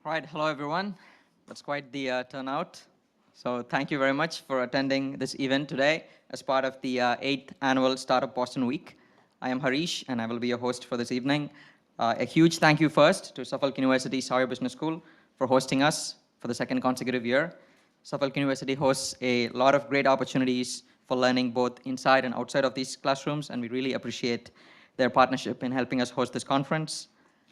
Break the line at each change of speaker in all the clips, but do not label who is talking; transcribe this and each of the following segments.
Right, hello everyone. That's quite the turnout. So thank you very much for attending this event today as part of the 8th Annual Startup Boston Week. I am Harish, and I will be your host for this evening. A huge thank you first to Suffolk University Sawyer Business School for hosting us for the second consecutive year. Suffolk University hosts a lot of great opportunities for learning both inside and outside of these classrooms, and we really appreciate their partnership in helping us host this conference.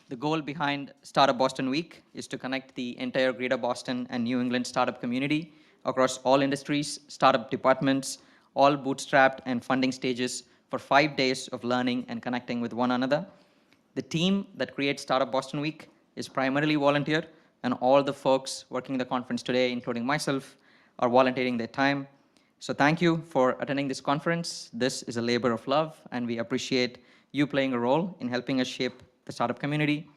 The goal behind Startup Boston Week is to connect the entire Greater Boston and New England startup community across all industries, startup departments, all bootstrapped and funding stages for 5 days of learning and connecting with one another. The team that creates Startup Boston Week is primarily volunteer, and all the folks working the conference today, including myself, are volunteering their time. So thank you for attending this conference. This is a labor of love, and we appreciate you playing a role in helping us shape the startup community.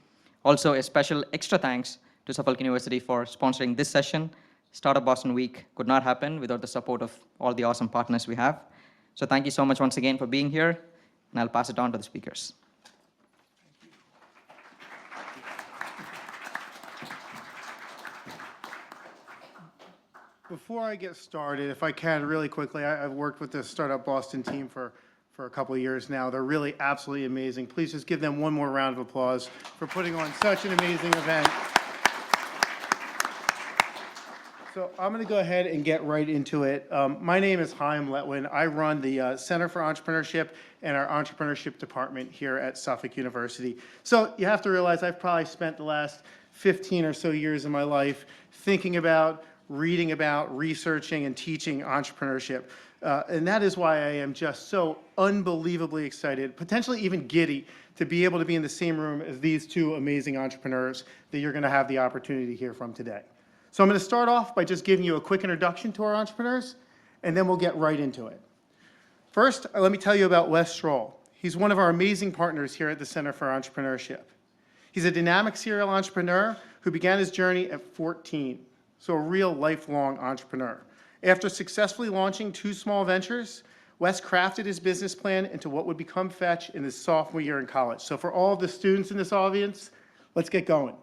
Also, a special extra thanks to Suffolk University for sponsoring this session. Startup Boston Week could not happen without the support of all the awesome partners we have. So thank you so much once again for being here, and I'll pass it on to the speakers.
Before I get started, if I can really quickly, I've worked with the Startup Boston team for a couple of years now. They're really absolutely amazing. Please just give them one more round of applause for putting on such an amazing event. So I'm going to go ahead and get right into it. My name is Chaim Letwin. I run the Center for Entrepreneurship and our entrepreneurship department here at Suffolk University. So you have to realize I've probably spent the last 15 or so years of my life thinking about, reading about, researching, and teaching entrepreneurship. And that is why I am just so unbelievably excited, potentially even giddy, to be able to be in the same room as these two amazing entrepreneurs that you're going to have the opportunity to hear from today. So I'm going to start off by just giving you a quick introduction to our entrepreneurs, and then we'll get right into it. First, let me tell you about Wes Schroll. He's one of our amazing partners here at the Center for Entrepreneurship. He's a dynamic serial entrepreneur who began his journey at 14, so a real lifelong entrepreneur. After successfully launching 2 small ventures, Wes crafted his business plan into what would become Fetch in his sophomore year in college. So for all of the students in this audience, let's get going.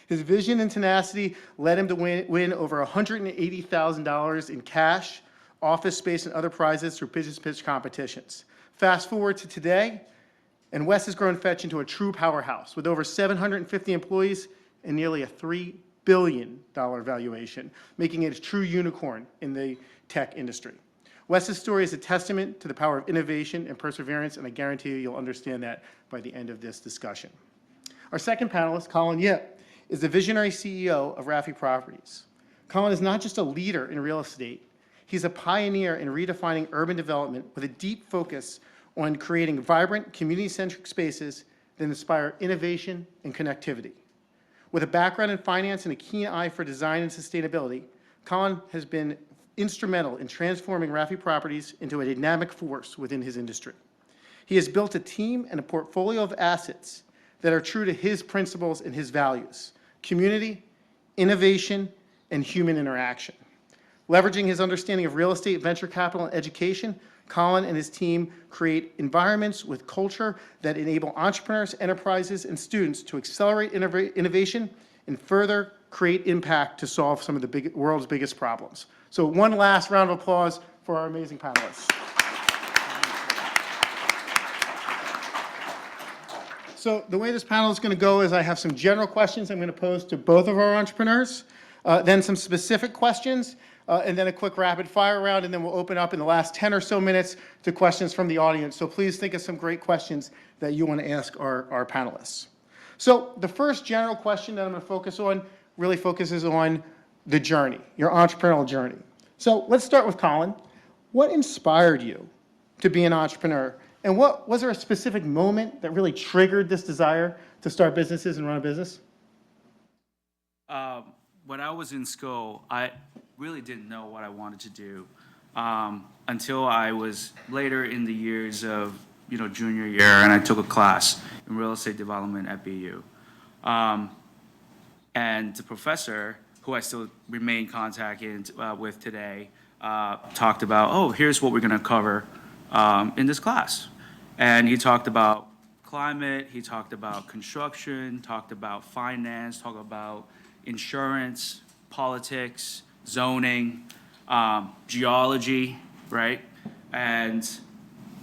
His vision and tenacity led him to win over $180,000 in cash, office space, and other prizes through business pitch competitions. Fast forward to today, and Wes has grown Fetch into a true powerhouse with over 750 employees and nearly a $3 billion valuation, making it a true unicorn in the tech industry. Wes's story is a testament to the power of innovation and perseverance, and I guarantee you'll understand that by the end of this discussion. Our second panelist, Collin Yip, is the visionary CEO of Rafi Properties. Collin is not just a leader in real estate, he's a pioneer in redefining urban development with a deep focus on creating vibrant, community-centric spaces that inspire innovation and connectivity. With a background in finance and a keen eye for design and sustainability, Collin has been instrumental in transforming Rafi Properties into a dynamic force within his industry. He has built a team and a portfolio of assets that are true to his principles and his values: community, innovation, and human interaction. Leveraging his understanding of real estate, venture capital, and education, Collin and his team create environments with culture that enable entrepreneurs, enterprises, and students to accelerate innovation and further create impact to solve some of the world's biggest problems. So one last round of applause for our amazing panelists. So the way this panel is going to go is I have some general questions I'm going to pose to both of our entrepreneurs, then some specific questions, and then a quick rapid fire round, and then we'll open up in the last 10 or so minutes to questions from the audience. So please think of some great questions that you want to ask our panelists. So the first general question that I'm going to focus on really focuses on the journey, your entrepreneurial journey. So let's start with Collin. What inspired you to be an entrepreneur? And was there a specific moment that really triggered this desire to start businesses and run a business?
When I was in school, I really didn't know what I wanted to do until I was later in the years of junior year, and I took a class in real estate development at BU. And the professor, who I still remain in contact with today, talked about, oh, here's what we're going to cover in this class. And he talked about climate, he talked about construction, talked about finance, talked about insurance, politics, zoning, geology, right? And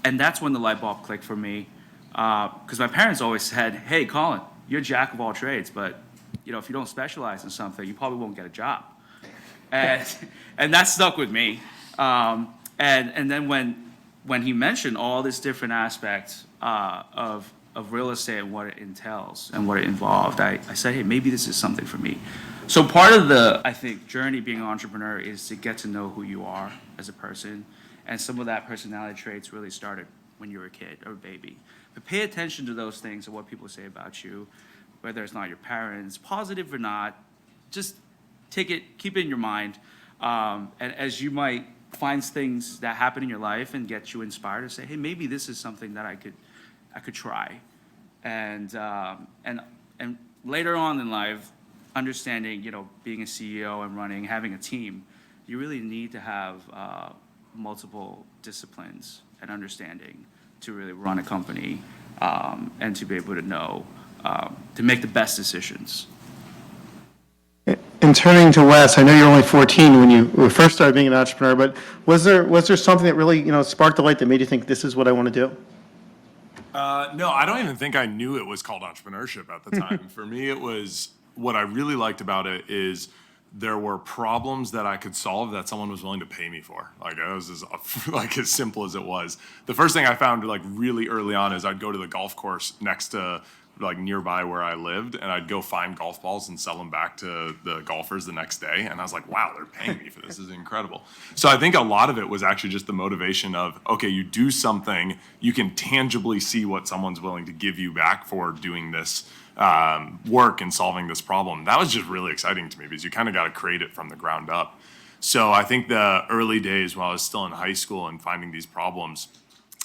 that's when the light bulb clicked for me, because my parents always said, "Hey, Colin, you're a jack of all trades, but if you don't specialize in something, you probably won't get a job." And that stuck with me. And then when he mentioned all these different aspects of real estate and what it entails and what it involved, I said, hey, maybe this is something for me. So part of the, I think, journey being an entrepreneur is to get to know who you are as a person. And some of that personality traits really started when you were a kid or a baby. But pay attention to those things and what people say about you, whether it's not your parents, positive or not, just keep it in your mind. And as you might find things that happen in your life and get you inspired to say, hey, maybe this is something that I could try. And later on in life, understanding, being a CEO and having a team, you really need to have multiple disciplines and understanding to really run a company, and to be able to know, to make the best decisions.
And turning to Wes, I know you're only 14 when you first started being an entrepreneur, but was there something that really, sparked the light that made you think this is what I want to do?
No, I don't even think I knew it was called entrepreneurship at the time. For me, it was, what I really liked about it is there were problems that I could solve that someone was willing to pay me for. Like, it was as simple as it was. The first thing I found really early on is I'd go to the golf course next to nearby where I lived, and I'd go find golf balls and sell them back to the golfers the next day. And I was like, wow, they're paying me for this. This is incredible. So I think a lot of it was actually just the motivation of, okay, you do something, you can tangibly see what someone's willing to give you back for doing this work and solving this problem. That was just really exciting to me because you kind of got to create it from the ground up. So I think the early days while I was still in high school and finding these problems,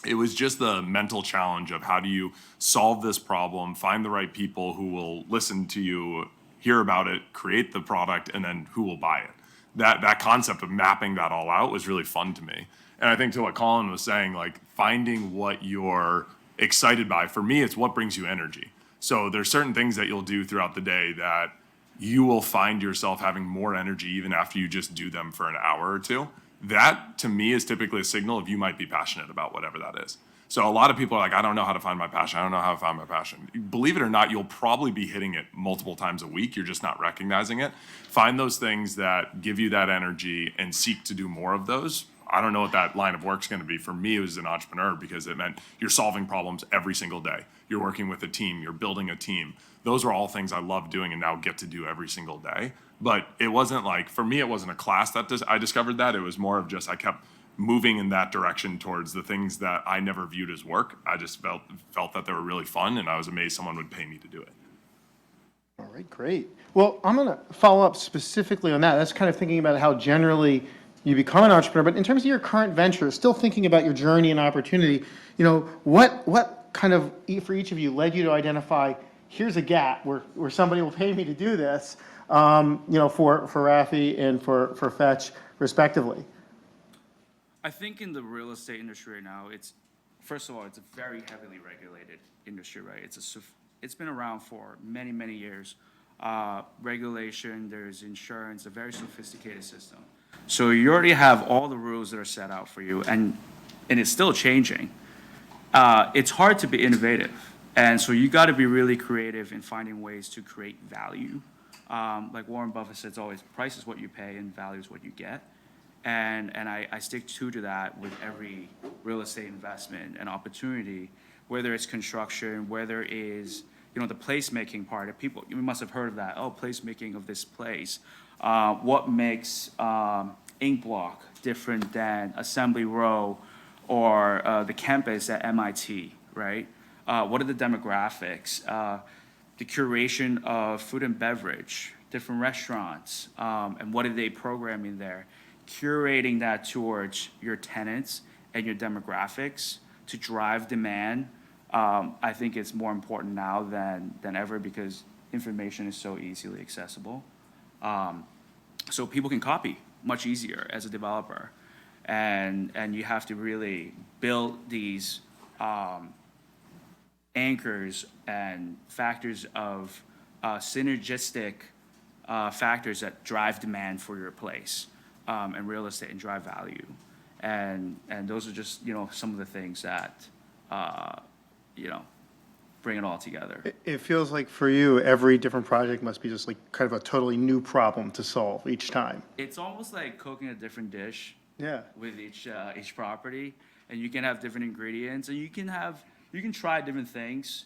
it was just the mental challenge of how do you solve this problem, find the right people who will listen to you, hear about it, create the product, and then who will buy it. That concept of mapping that all out was really fun to me. And I think to what Colin was saying, finding what you're excited by, for me, it's what brings you energy. So there's certain things that you'll do throughout the day that you will find yourself having more energy even after you just do them for an hour or two. That, to me, is typically a signal of you might be passionate about whatever that is. So a lot of people are like, I don't know how to find my passion. I don't know how to find my passion. Believe it or not, you'll probably be hitting it multiple times a week. You're just not recognizing it. Find those things that give you that energy and seek to do more of those. I don't know what that line of work's going to be. For me, it was an entrepreneur because it meant you're solving problems every single day. You're working with a team. You're building a team. Those are all things I love doing and now get to do every single day. But it wasn't for me, it wasn't a class that I discovered that. It was more of just I kept moving in that direction towards the things that I never viewed as work. I just felt that they were really fun, and I was amazed someone would pay me to do it.
All right, great. Well, I'm going to follow up specifically on that. That's kind of thinking about how generally you become an entrepreneur. But in terms of your current venture, still thinking about your journey and opportunity, what kind of, for each of you, led you to identify, here's a gap where somebody will pay me to do this, for Rafi and for Fetch, respectively?
I think in the real estate industry right now, first of all, it's a very heavily regulated industry, right? It's been around for many, many years. Regulation, there's insurance, a very sophisticated system. So you already have all the rules that are set out for you, and it's still changing. It's hard to be innovative, and so you got to be really creative in finding ways to create value. Like Warren Buffett says always, price is what you pay and value is what you get. And I stick true to that with every real estate investment and opportunity, whether it's construction, whether it is, the placemaking part of people. You must have heard of that. Oh, placemaking of this place. What makes ink block different than Assembly Row or the campus at MIT, right? What are the demographics? The curation of food and beverage, different restaurants, and what are they programming there? Curating that towards your tenants and your demographics to drive demand. I think it's more important now than ever because information is so easily accessible. So people can copy much easier as a developer. And you have to really build these anchors and factors of synergistic factors that drive demand for your place and real estate and drive value. And those are just, some of the things that, you know, bring it all together.
It feels like for you, every different project must be just like kind of a totally new problem to solve each time.
It's almost like cooking a different dish
Yeah.
with each property, and you can have different ingredients, and you can try different things.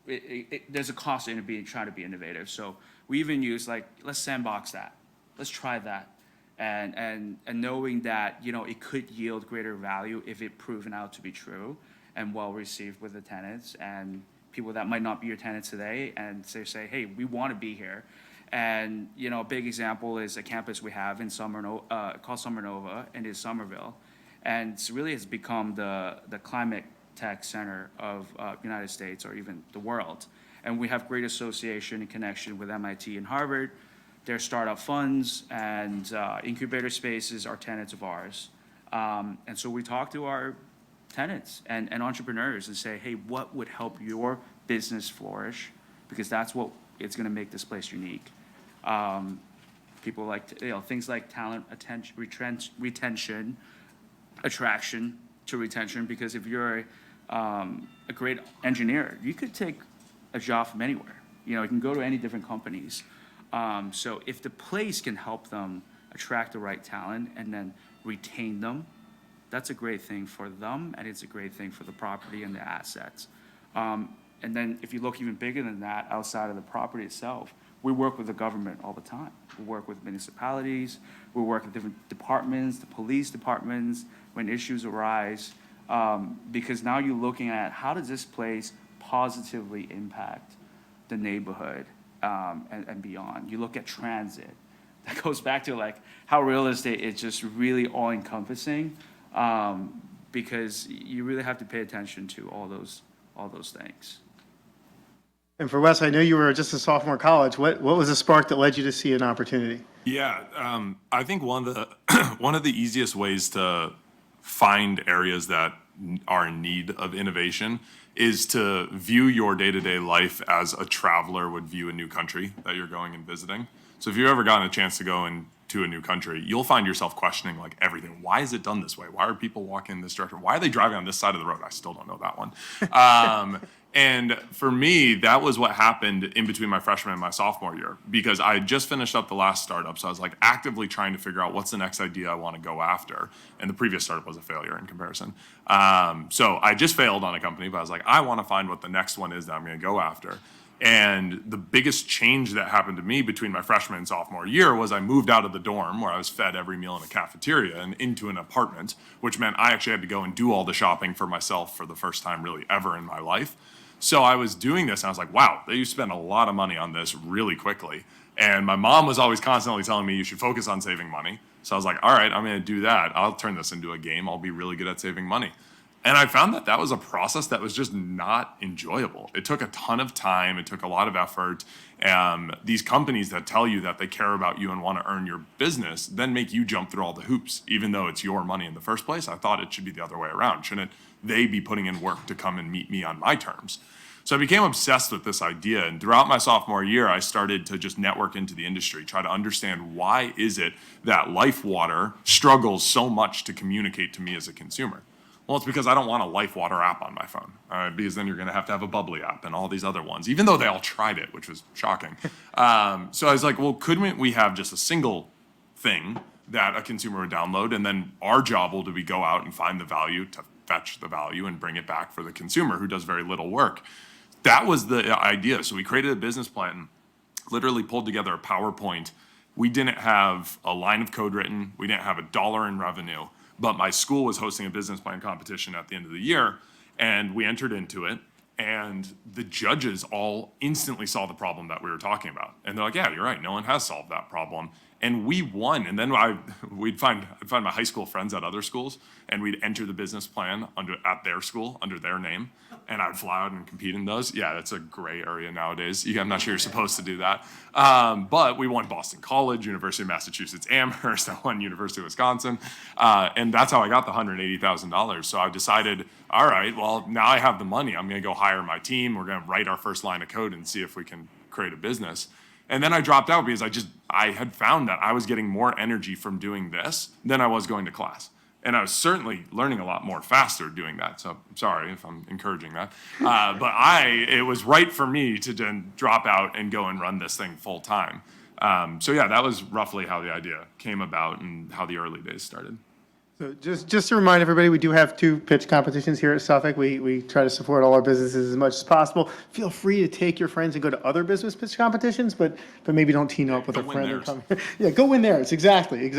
There's a cost in trying to be innovative. So we even use like, let's sandbox that, let's try that, and knowing that it could yield greater value if it proven out to be true and well received with the tenants and people that might not be your tenants today, and they say, hey, we want to be here. And a big example is a campus we have in called Summer Nova, and is Somerville, and it really has become the climate tech center of United States or even the world. And we have great association and connection with MIT and Harvard. Their startup funds and incubator spaces are tenants of ours. And so we talk to our tenants and entrepreneurs and say, hey, what would help your business flourish? Because that's what it's going to make this place unique. People like things like talent, retention, attraction to retention. Because if you're a great engineer, you could take a job from anywhere. You can go to any different companies. So if the place can help them attract the right talent and then retain them, that's a great thing for them, and it's a great thing for the property and the assets. And then if you look even bigger than that, outside of the property itself, we work with the government all the time. We work with municipalities, we work with different departments, the police departments, when issues arise, because now you're looking at how does this place positively impact the neighborhood and beyond. You look at transit. That goes back to like how real estate is just really all-encompassing, because you really have to pay attention to all those things.
And for Wes, I know you were just a sophomore in college. What was the spark that led you to see an opportunity?
Yeah, I think one of the one of the easiest ways to find areas that are in need of innovation is to view your day-to-day life as a traveler would view a new country that you're going and visiting. So if you've ever gotten a chance to go into a new country, you'll find yourself questioning like everything. Why is it done this way? Why are people walking in this direction? Why are they driving on this side of the road? I still don't know that one. And for me, that was what happened in between my freshman and my sophomore year, because I had just finished up the last startup. So I was like actively trying to figure out what's the next idea I want to go after. And the previous startup was a failure in comparison. So I just failed on a company, but I was like, I want to find what the next one is that I'm going to go after. And the biggest change that happened to me between my freshman and sophomore year was I moved out of the dorm where I was fed every meal in a cafeteria and into an apartment, which meant I actually had to go and do all the shopping for myself for the first time really ever in my life. So I was doing this and I was like, wow, you spend a lot of money on this really quickly. And my mom was always constantly telling me you should focus on saving money. So I was like, all right, I'm going to do that. I'll turn this into a game. I'll be really good at saving money. And I found that that was a process that was just not enjoyable. It took a ton of time. It took a lot of effort. These companies that tell you that they care about you and want to earn your business then make you jump through all the hoops, even though it's your money in the first place. I thought it should be the other way around. Shouldn't they be putting in work to come and meet me on my terms? So I became obsessed with this idea. And throughout my sophomore year, I started to just network into the industry, try to understand why is it that Life Water struggles so much to communicate to me as a consumer. Well, it's because I don't want a Life Water app on my phone, because then you're going to have a Bubbly app and all these other ones, even though they all tried it, which was shocking. So I was like, well, couldn't we have just a single thing that a consumer would download, and then our job will be go out and find the value, to fetch the value and bring it back for the consumer who does very little work. That was the idea. So we created a business plan, literally pulled together a PowerPoint. We didn't have a line of code written. We didn't have $1 in revenue. But my school was hosting a business plan competition at the end of the year, and we entered into it. And the judges all instantly saw the problem that we were talking about. And they're like, yeah, you're right. No one has solved that problem. And we won. And then I'd find my high school friends at other schools, and we'd enter the business plan at their school under their name. and I would fly out and compete in those. Yeah, that's a gray area nowadays. I'm not sure you're supposed to do that. But we won Boston College, University of Massachusetts Amherst, I won University of Wisconsin. And that's how I got the $180,000. So I decided, all right, well, now I have the money. I'm going to go hire my team. We're going to write our first line of code and see if we can create a business. And then I dropped out because I had found that I was getting more energy from doing this than I was going to class. And I was certainly learning a lot more faster doing that. So I'm sorry if I'm encouraging that. But it was right for me to then drop out and go and run this thing full time. So yeah, that was roughly how the idea came about and how the early days started.
So just to remind everybody, we do have 2 pitch competitions here at Suffolk. We try to support all our businesses as much as possible. Feel free to take your friends and go to other business pitch competitions, but maybe don't team up with a
Go win
friend and
theirs.
come. Yeah, go win theirs. Exactly. You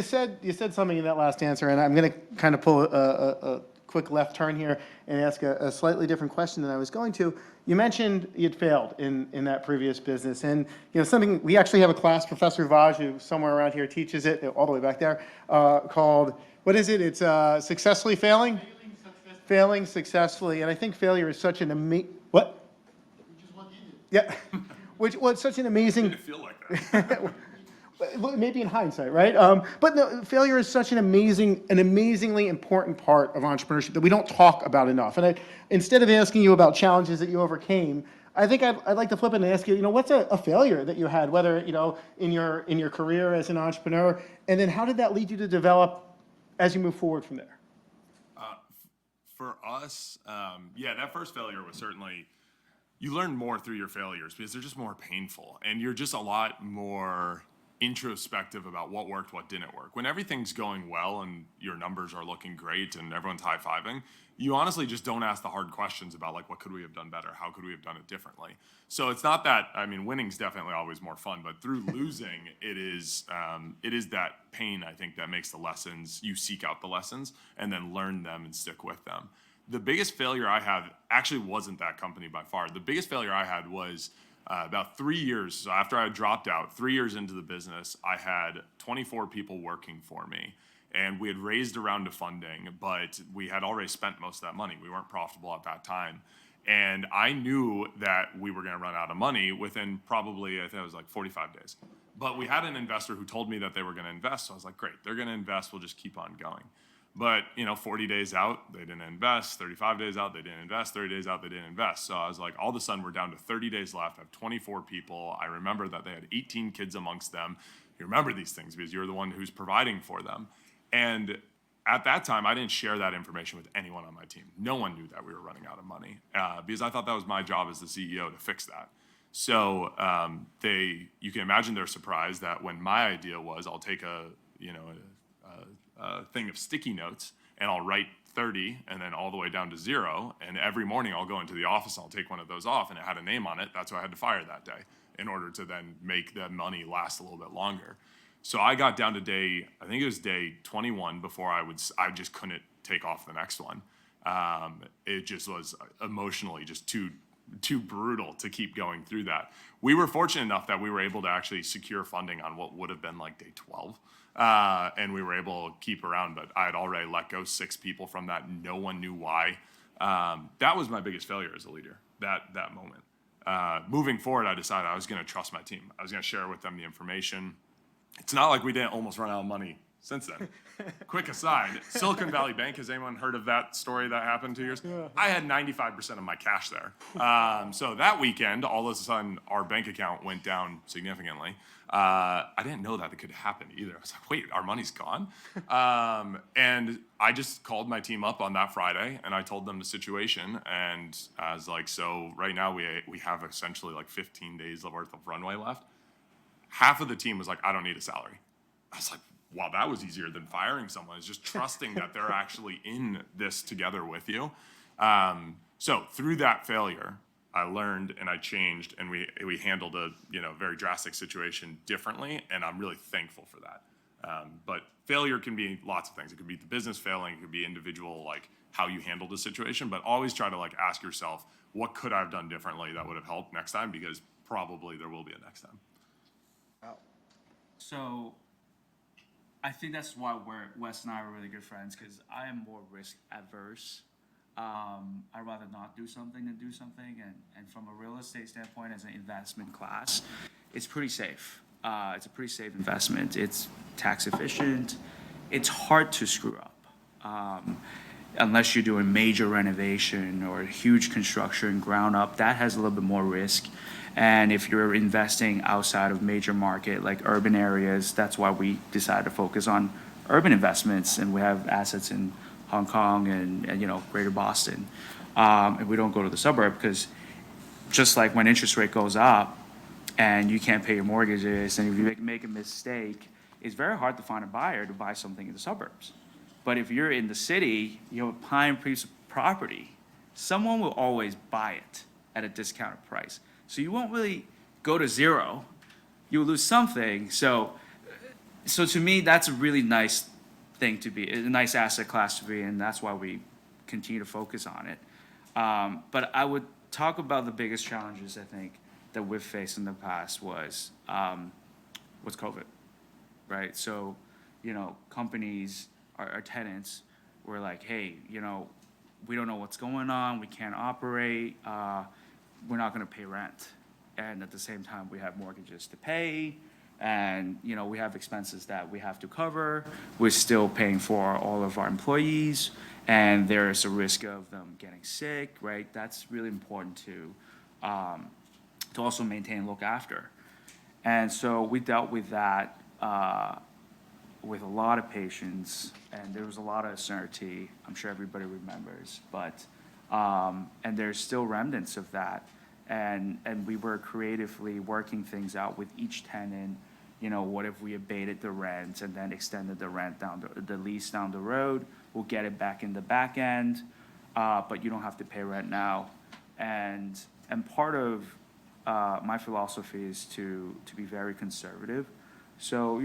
said something in that last answer, and I'm going to kind of pull a quick left turn here and ask a slightly different question than I was going to. You mentioned you'd failed in that previous business, and something we actually have a class, Professor Vaj, who somewhere around here teaches it, all the way back there, called, what is it? It's successfully failing? Failing successfully, and I think failure is such an amazing, what? Which is what you did. Yeah, it's such an amazing.
Didn't feel like that.
Well, maybe in hindsight, right? But no, failure is such an amazingly important part of entrepreneurship that we don't talk about enough. And instead of asking you about challenges that you overcame, I think I'd like to flip it and ask you, what's a failure that you had, whether in your career as an entrepreneur, and then how did that lead you to develop as you move forward from there?
For us, that first failure was certainly, you learn more through your failures because they're just more painful, and you're just a lot more introspective about what worked, what didn't work. When everything's going well and your numbers are looking great and everyone's high-fiving, you honestly just don't ask the hard questions about like, what could we have done better? How could we have done it differently? So it's not that, winning's definitely always more fun, but through losing, it is that pain, I think, that makes the lessons, you seek out the lessons and then learn them and stick with them. The biggest failure I had actually wasn't that company by far. The biggest failure I had was about 3 years. So after I dropped out, 3 years into the business, I had 24 people working for me. And we had raised a round of funding, but we had already spent most of that money. We weren't profitable at that time. And I knew that we were going to run out of money within probably, I think it was like 45 days. But we had an investor who told me that they were going to invest. So I was like, great, they're going to invest. We'll just keep on going. But 40 days out, they didn't invest. 35 days out, they didn't invest. 30 days out, they didn't invest. So I was like, all of a sudden, we're down to 30 days left. I have 24 people. I remember that they had 18 kids amongst them. You remember these things because you're the one who's providing for them. And at that time, I didn't share that information with anyone on my team. No one knew that we were running out of money because I thought that was my job as the CEO to fix that. So you can imagine their surprise that when my idea was, I'll take a thing of sticky notes and I'll write 30 and then all the way down to 0. And every morning I'll go into the office and I'll take one of those off, and it had a name on it. That's why I had to fire that day in order to then make the money last a little bit longer. So I got down to day 21 before I just couldn't take off the next one. It just was emotionally just too brutal to keep going through that. We were fortunate enough that we were able to actually secure funding on what would have been like day 12. And we were able to keep around, but I had already let go 6 people from that. No one knew why. That was my biggest failure as a leader, that moment. Moving forward, I decided I was going to trust my team. I was going to share with them the information. It's not like we didn't almost run out of money since then. Quick aside, Silicon Valley Bank, has anyone heard of that story that happened 2 years? Yeah. I had 95% of my cash there. So that weekend, all of a sudden, our bank account went down significantly. I didn't know that it could happen either. I was like, wait, our money's gone? And I just called my team up on that Friday, and I told them the situation. And I was like, so right now we have essentially like 15 days worth of runway left. Half of the team was like, I don't need a salary. I was like, wow, that was easier than firing someone. It's just trusting that they're actually in this together with you. So through that failure, I learned and I changed, and we handled a very drastic situation differently, and I'm really thankful for that. But failure can be lots of things. It could be the business failing, it could be individual, like how you handled the situation, but always try to ask yourself, what could I have done differently that would have helped next time? Because probably there will be a next time.
So I think that's why Wes and I are really good friends, because I am more risk adverse. I'd rather not do something than do something. And from a real estate standpoint, as an investment class, it's pretty safe. It's a pretty safe investment. It's tax efficient. It's hard to screw up. Unless you're doing major renovation or huge construction ground up, that has a little bit more risk. And if you're investing outside of major market, like urban areas, that's why we decided to focus on urban investments. And we have assets in Hong Kong and Greater Boston. And we don't go to the suburb because just like when interest rate goes up and you can't pay your mortgages, and if you make a mistake, it's very hard to find a buyer to buy something in the suburbs. But if you're in the city, you have a prime piece of property, someone will always buy it at a discounted price. So you won't really go to zero. You'll lose something. So to me, that's a really nice thing to be, a nice asset class to be, and that's why we continue to focus on it. But I would talk about the biggest challenges, I think, that we've faced in the past was COVID, right? So, companies, our tenants were like, hey, we don't know what's going on, we can't operate, we're not gonna pay rent. And at the same time, we have mortgages to pay, and we have expenses that we have to cover. We're still paying for all of our employees, and there's a risk of them getting sick, right? That's really important to also maintain and look after. And so we dealt with that with a lot of patience, and there was a lot of uncertainty. I'm sure everybody remembers, but and there's still remnants of that. And we were creatively working things out with each tenant. What if we abated the rent and then extended the rent the lease down the road? We'll get it back in the back end, but you don't have to pay rent now. And part of my philosophy is to be very conservative. So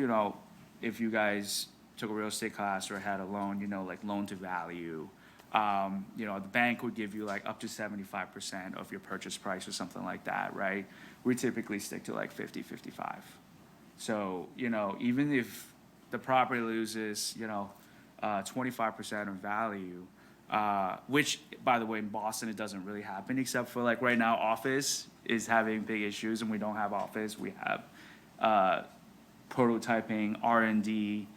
if you guys took a real estate class or had a loan, like loan to value, the bank would give you like up to 75% of your purchase price or something like that, right? We typically stick to like 50, 55. So, even if the property loses, 25% of value, which, by the way, in Boston, it doesn't really happen, except for like right now, office is having big issues, and we don't have office. We have prototyping, R&D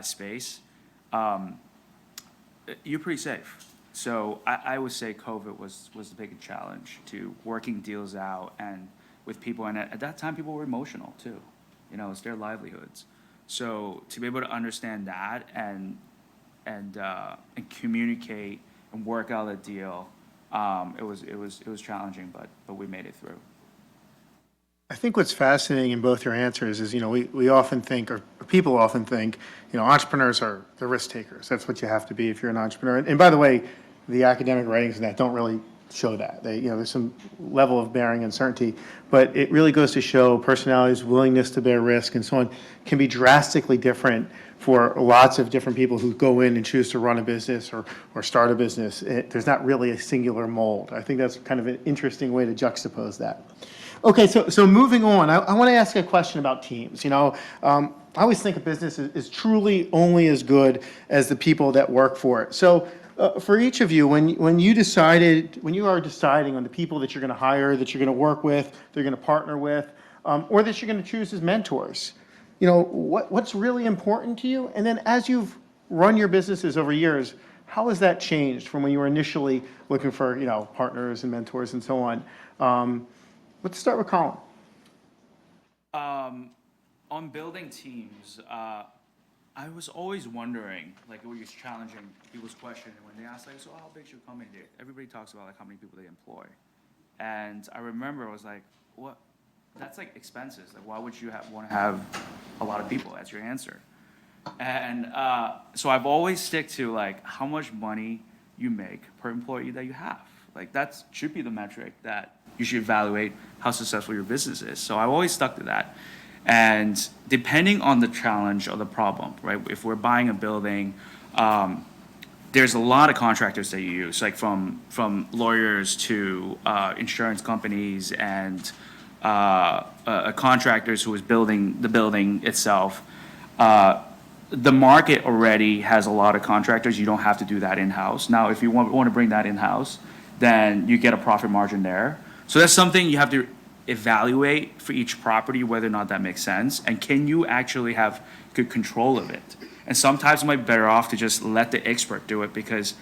space. You're pretty safe. So I would say COVID was the biggest challenge to working deals out and with people. And at that time, people were emotional too. It's their livelihoods. So to be able to understand that and communicate and work out a deal, it was challenging, but we made it through.
I think what's fascinating in both your answers is, we often think, or people often think, entrepreneurs are the risk takers. That's what you have to be if you're an entrepreneur. And by the way, the academic writings and that don't really show that. There's some level of bearing uncertainty, but it really goes to show personalities, willingness to bear risk, and so on can be drastically different for lots of different people who go in and choose to run a business or start a business. There's not really a singular mold. I think that's kind of an interesting way to juxtapose that. Okay, so moving on, I want to ask a question about teams. I always think a business is truly only as good as the people that work for it. So for each of you, when you are deciding on the people that you're going to hire, that you're going to work with, that you're going to partner with, or that you're going to choose as mentors, what's really important to you? And then as you've run your businesses over years, how has that changed from when you were initially looking for partners and mentors and so on? Let's start with Collin.
On building teams, I was always wondering, like, it was challenging people's question when they asked, like, so how big's your company? Everybody talks about like how many people they employ, and I remember I was like, what? That's like expenses. Like, why would you want to have a lot of people? That's your answer. And so I've always stick to like how much money you make per employee that you have. Like that should be the metric that you should evaluate how successful your business is. So I've always stuck to that. And depending on the challenge or the problem, right? If we're buying a building, there's a lot of contractors that you use, like from lawyers to insurance companies and contractors who is building the building itself. the market already has a lot of contractors. You don't have to do that in-house. Now, if you want to bring that in-house, then you get a profit margin there. So that's something you have to evaluate for each property, whether or not that makes sense. And can you actually have good control of it? And sometimes you might be better off to just let the expert do it, because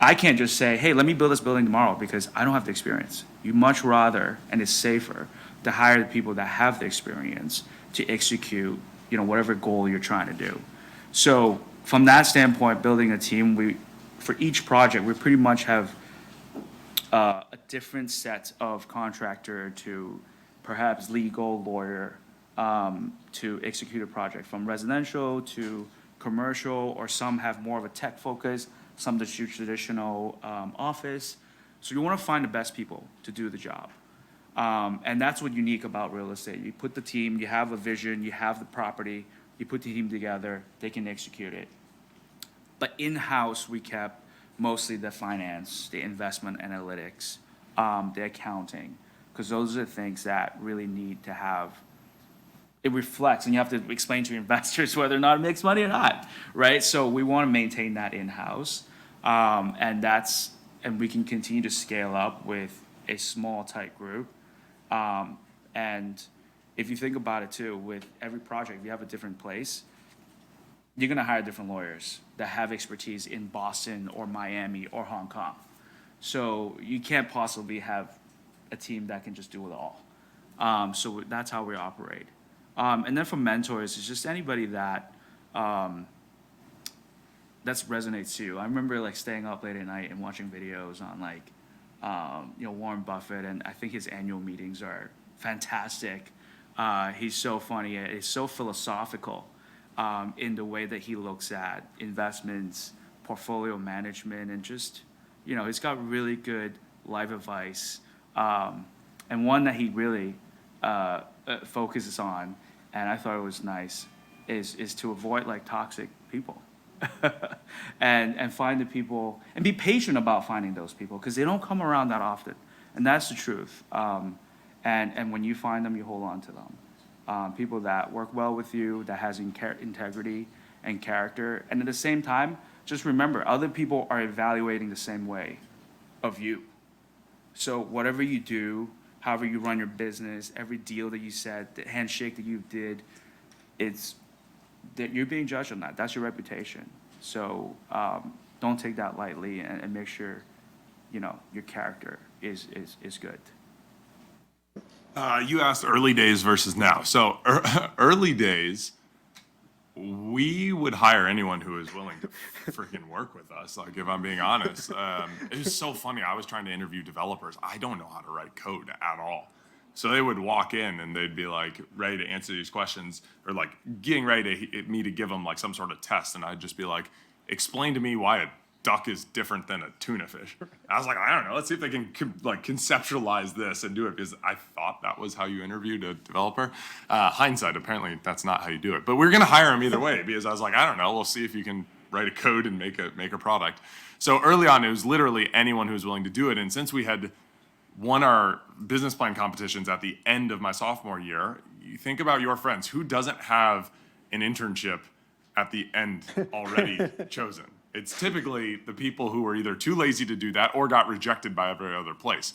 I can't just say, hey, let me build this building tomorrow, because I don't have the experience. You much rather, and it's safer, to hire the people that have the experience to execute, whatever goal you're trying to do. So from that standpoint, building a team, for each project, we pretty much have a different set of contractor to perhaps legal, lawyer, to execute a project, from residential to commercial, or some have more of a tech focus, some that do traditional office. So you want to find the best people to do the job. And that's what's unique about real estate. You put the team, you have a vision, you have the property, you put the team together, they can execute it. But in-house, we kept mostly the finance, the investment analytics, the accounting, because those are the things that really need to have, it reflects, and you have to explain to your investors whether or not it makes money or not, right? So we want to maintain that in-house, and we can continue to scale up with a small, tight group. And if you think about it too, with every project, if you have a different place, you're going to hire different lawyers that have expertise in Boston or Miami or Hong Kong. So you can't possibly have a team that can just do it all. So that's how we operate. And then for mentors, it's just anybody that resonates to you. I remember staying up late at night and watching videos on Warren Buffett, and I think his annual meetings are fantastic. He's so funny. He's so philosophical in the way that he looks at investments, portfolio management, and just, he's got really good life advice. And one that he really focuses on, and I thought it was nice, is to avoid toxic people. and find the people, and be patient about finding those people, because they don't come around that often, and that's the truth. And when you find them, you hold on to them. People that work well with you, that has integrity and character, and at the same time, just remember, other people are evaluating the same way of you. So whatever you do, however you run your business, every deal that you said, the handshake that you did, it's that you're being judged on that. That's your reputation. So don't take that lightly, and make sure, your character is good.
You asked early days versus now. So early days, we would hire anyone who was willing to freaking work with us. If I'm being honest, it was so funny. I was trying to interview developers. I don't know how to write code at all. So they would walk in and they'd be ready to answer these questions, or getting ready to give them some sort of test. And I'd just be explain to me why a duck is different than a tuna fish. And I was I don't know. Let's see if they can conceptualize this and do it, because I thought that was how you interviewed a developer. Hindsight, apparently that's not how you do it. But we were going to hire him either way, because I was I don't know. We'll see if you can write a code and make a product. So early on, it was literally anyone who was willing to do it. And since we had won our business plan competitions at the end of my sophomore year, you think about your friends. Who doesn't have an internship at the end already chosen? It's typically the people who were either too lazy to do that or got rejected by every other place.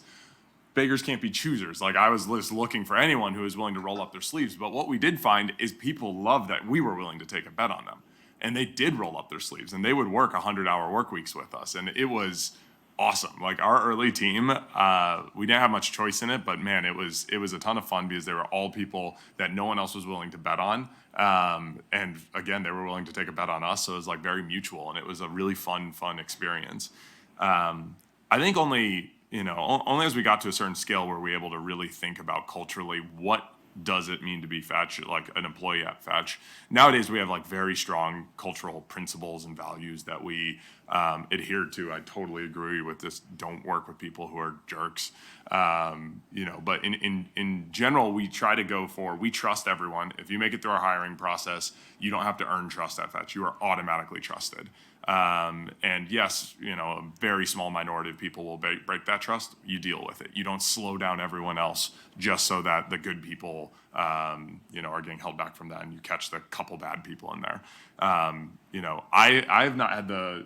Beggars can't be choosers. I was just looking for anyone who was willing to roll up their sleeves. But what we did find is people loved that we were willing to take a bet on them. And they did roll up their sleeves, and they would work 100-hour work weeks with us. And it was awesome. Our early team, we didn't have much choice in it, but man, it was a ton of fun, because they were all people that no one else was willing to bet on. And again, they were willing to take a bet on us. So it was very mutual, and it was a really fun experience. I think only as we got to a certain scale were we able to really think about culturally, what does it mean to be Fetch, an employee at Fetch. Nowadays, we have very strong cultural principles and values that we adhere to. I totally agree with this. Don't work with people who are jerks. But in general, we try to go for, we trust everyone. If you make it through our hiring process, you don't have to earn trust at Fetch. You are automatically trusted. And yes, a very small minority of people will break that trust. You deal with it. You don't slow down everyone else just so that the good people, are getting held back from that, and you catch the couple bad people in there. I've not had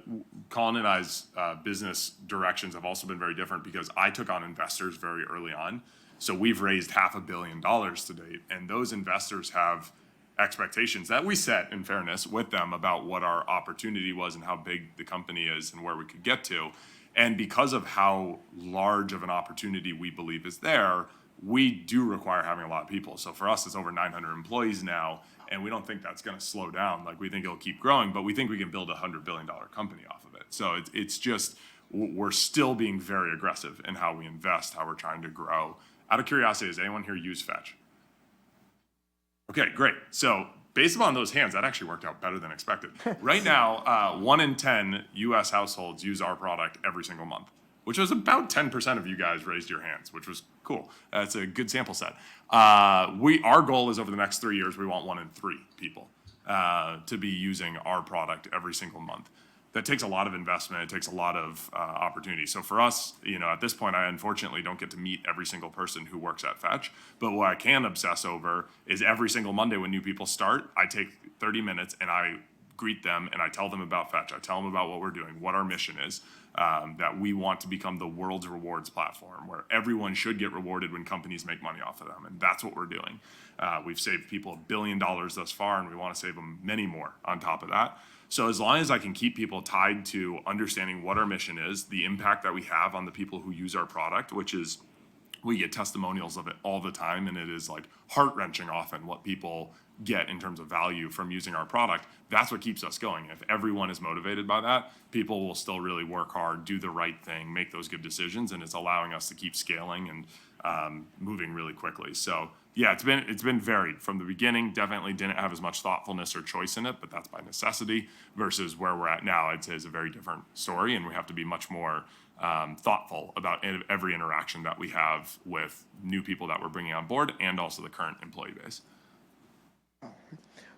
Collin and I's business directions have also been very different because I took on investors very early on. So we've raised $500 million to date, and those investors have expectations that we set, in fairness, with them about what our opportunity was and how big the company is and where we could get to. And because of how large of an opportunity we believe is there, we do require having a lot of people. So for us, it's over 900 employees now, and we don't think that's going to slow down. Like, we think it'll keep growing, but we think we can build a $100 billion company off of it. So it's just, we're still being very aggressive in how we invest, how we're trying to grow. Out of curiosity, does anyone here use Fetch? Okay, great. So based upon those hands, that actually worked out better than expected. Right now, 1 in 10 US households use our product every single month, which was about 10% of you guys raised your hands, which was cool. That's a good sample set. Our goal is over the next 3 years, we want 1 in 3 people to be using our product every single month. That takes a lot of investment. It takes a lot of opportunity. So for us, at this point, I unfortunately don't get to meet every single person who works at Fetch. But what I can obsess over is every single Monday when new people start, I take 30 minutes and I greet them and I tell them about Fetch. I tell them about what we're doing, what our mission is, that we want to become the world's rewards platform where everyone should get rewarded when companies make money off of them. And that's what we're doing. We've saved people $1 billion thus far, and we want to save them many more on top of that. So as long as I can keep people tied to understanding what our mission is, the impact that we have on the people who use our product, which is, we get testimonials of it all the time, and it is like heart-wrenching often what people get in terms of value from using our product. That's what keeps us going. If everyone is motivated by that, people will still really work hard, do the right thing, make those good decisions, and it's allowing us to keep scaling and moving really quickly. So yeah, it's been varied from the beginning. Definitely didn't have as much thoughtfulness or choice in it, but that's by necessity. Versus where we're at now, I'd say is a very different story, and we have to be much more thoughtful about every interaction that we have with new people that we're bringing on board, and also the current employee base.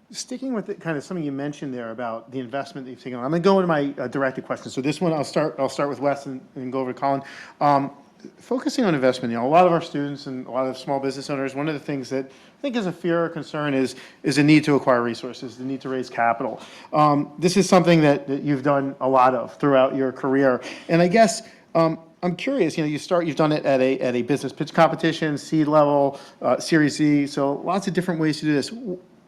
Sticking with kind of something you mentioned there about the investment that you've taken on, I'm going to go into my directed question. So this one, I'll start with Wes and go over to Collin. Focusing on investment, a lot of our students and a lot of small business owners, one of the things that I think is a fear or concern is a need to acquire resources, the need to raise capital. This is something that you've done a lot of throughout your career. And I guess I'm curious, you've done it at a business pitch competition, seed level, Series Z, so lots of different ways to do this.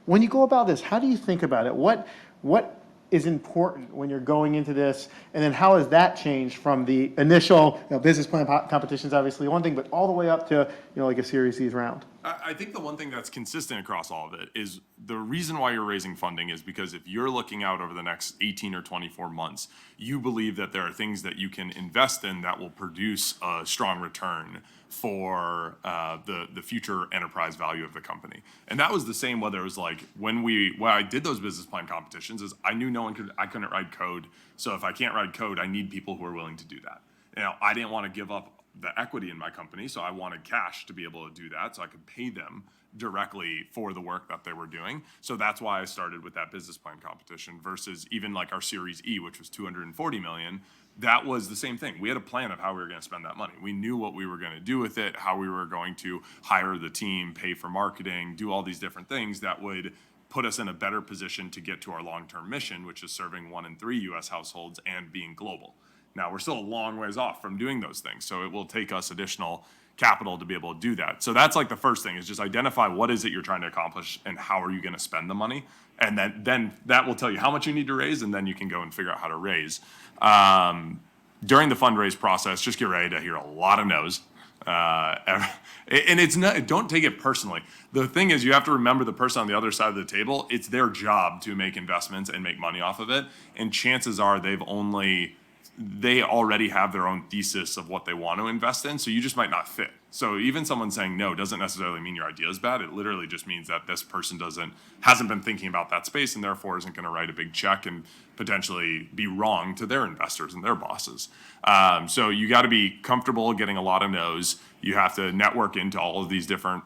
When you go about this, how do you think about it? What is important when you're going into this, and then how has that changed from the initial business plan competitions, obviously one thing, but all the way up to like a Series Z round?
I think the one thing that's consistent across all of it is the reason why you're raising funding is because if you're looking out over the next 18 or 24 months, you believe that there are things that you can invest in that will produce a strong return for the future enterprise value of the company. And that was the same whether it was like when I did those business plan competitions, is I knew I couldn't write code. So if I can't write code, I need people who are willing to do that. I didn't want to give up the equity in my company, so I wanted cash to be able to do that so I could pay them directly for the work that they were doing. So that's why I started with that business plan competition versus even like our Series E, which was $240 million. That was the same thing. We had a plan of how we were going to spend that money. We knew what we were going to do with it, how we were going to hire the team, pay for marketing, do all these different things that would put us in a better position to get to our long-term mission, which is serving 1 in 3 US households and being global. Now, we're still a long ways off from doing those things, so it will take us additional capital to be able to do that. So that's like the first thing, is just identify what is it you're trying to accomplish and how are you going to spend the money. And then that will tell you how much you need to raise, and then you can go and figure out how to raise. During the fundraise process, just get ready to hear a lot of no's. And it's not, don't take it personally. The thing is, you have to remember the person on the other side of the table, it's their job to make investments and make money off of it. And chances are they already have their own thesis of what they want to invest in, so you just might not fit. So even someone saying no doesn't necessarily mean your idea is bad. It literally just means that this person hasn't been thinking about that space, and therefore isn't going to write a big check and potentially be wrong to their investors and their bosses. So you got to be comfortable getting a lot of no's. You have to network into all of these different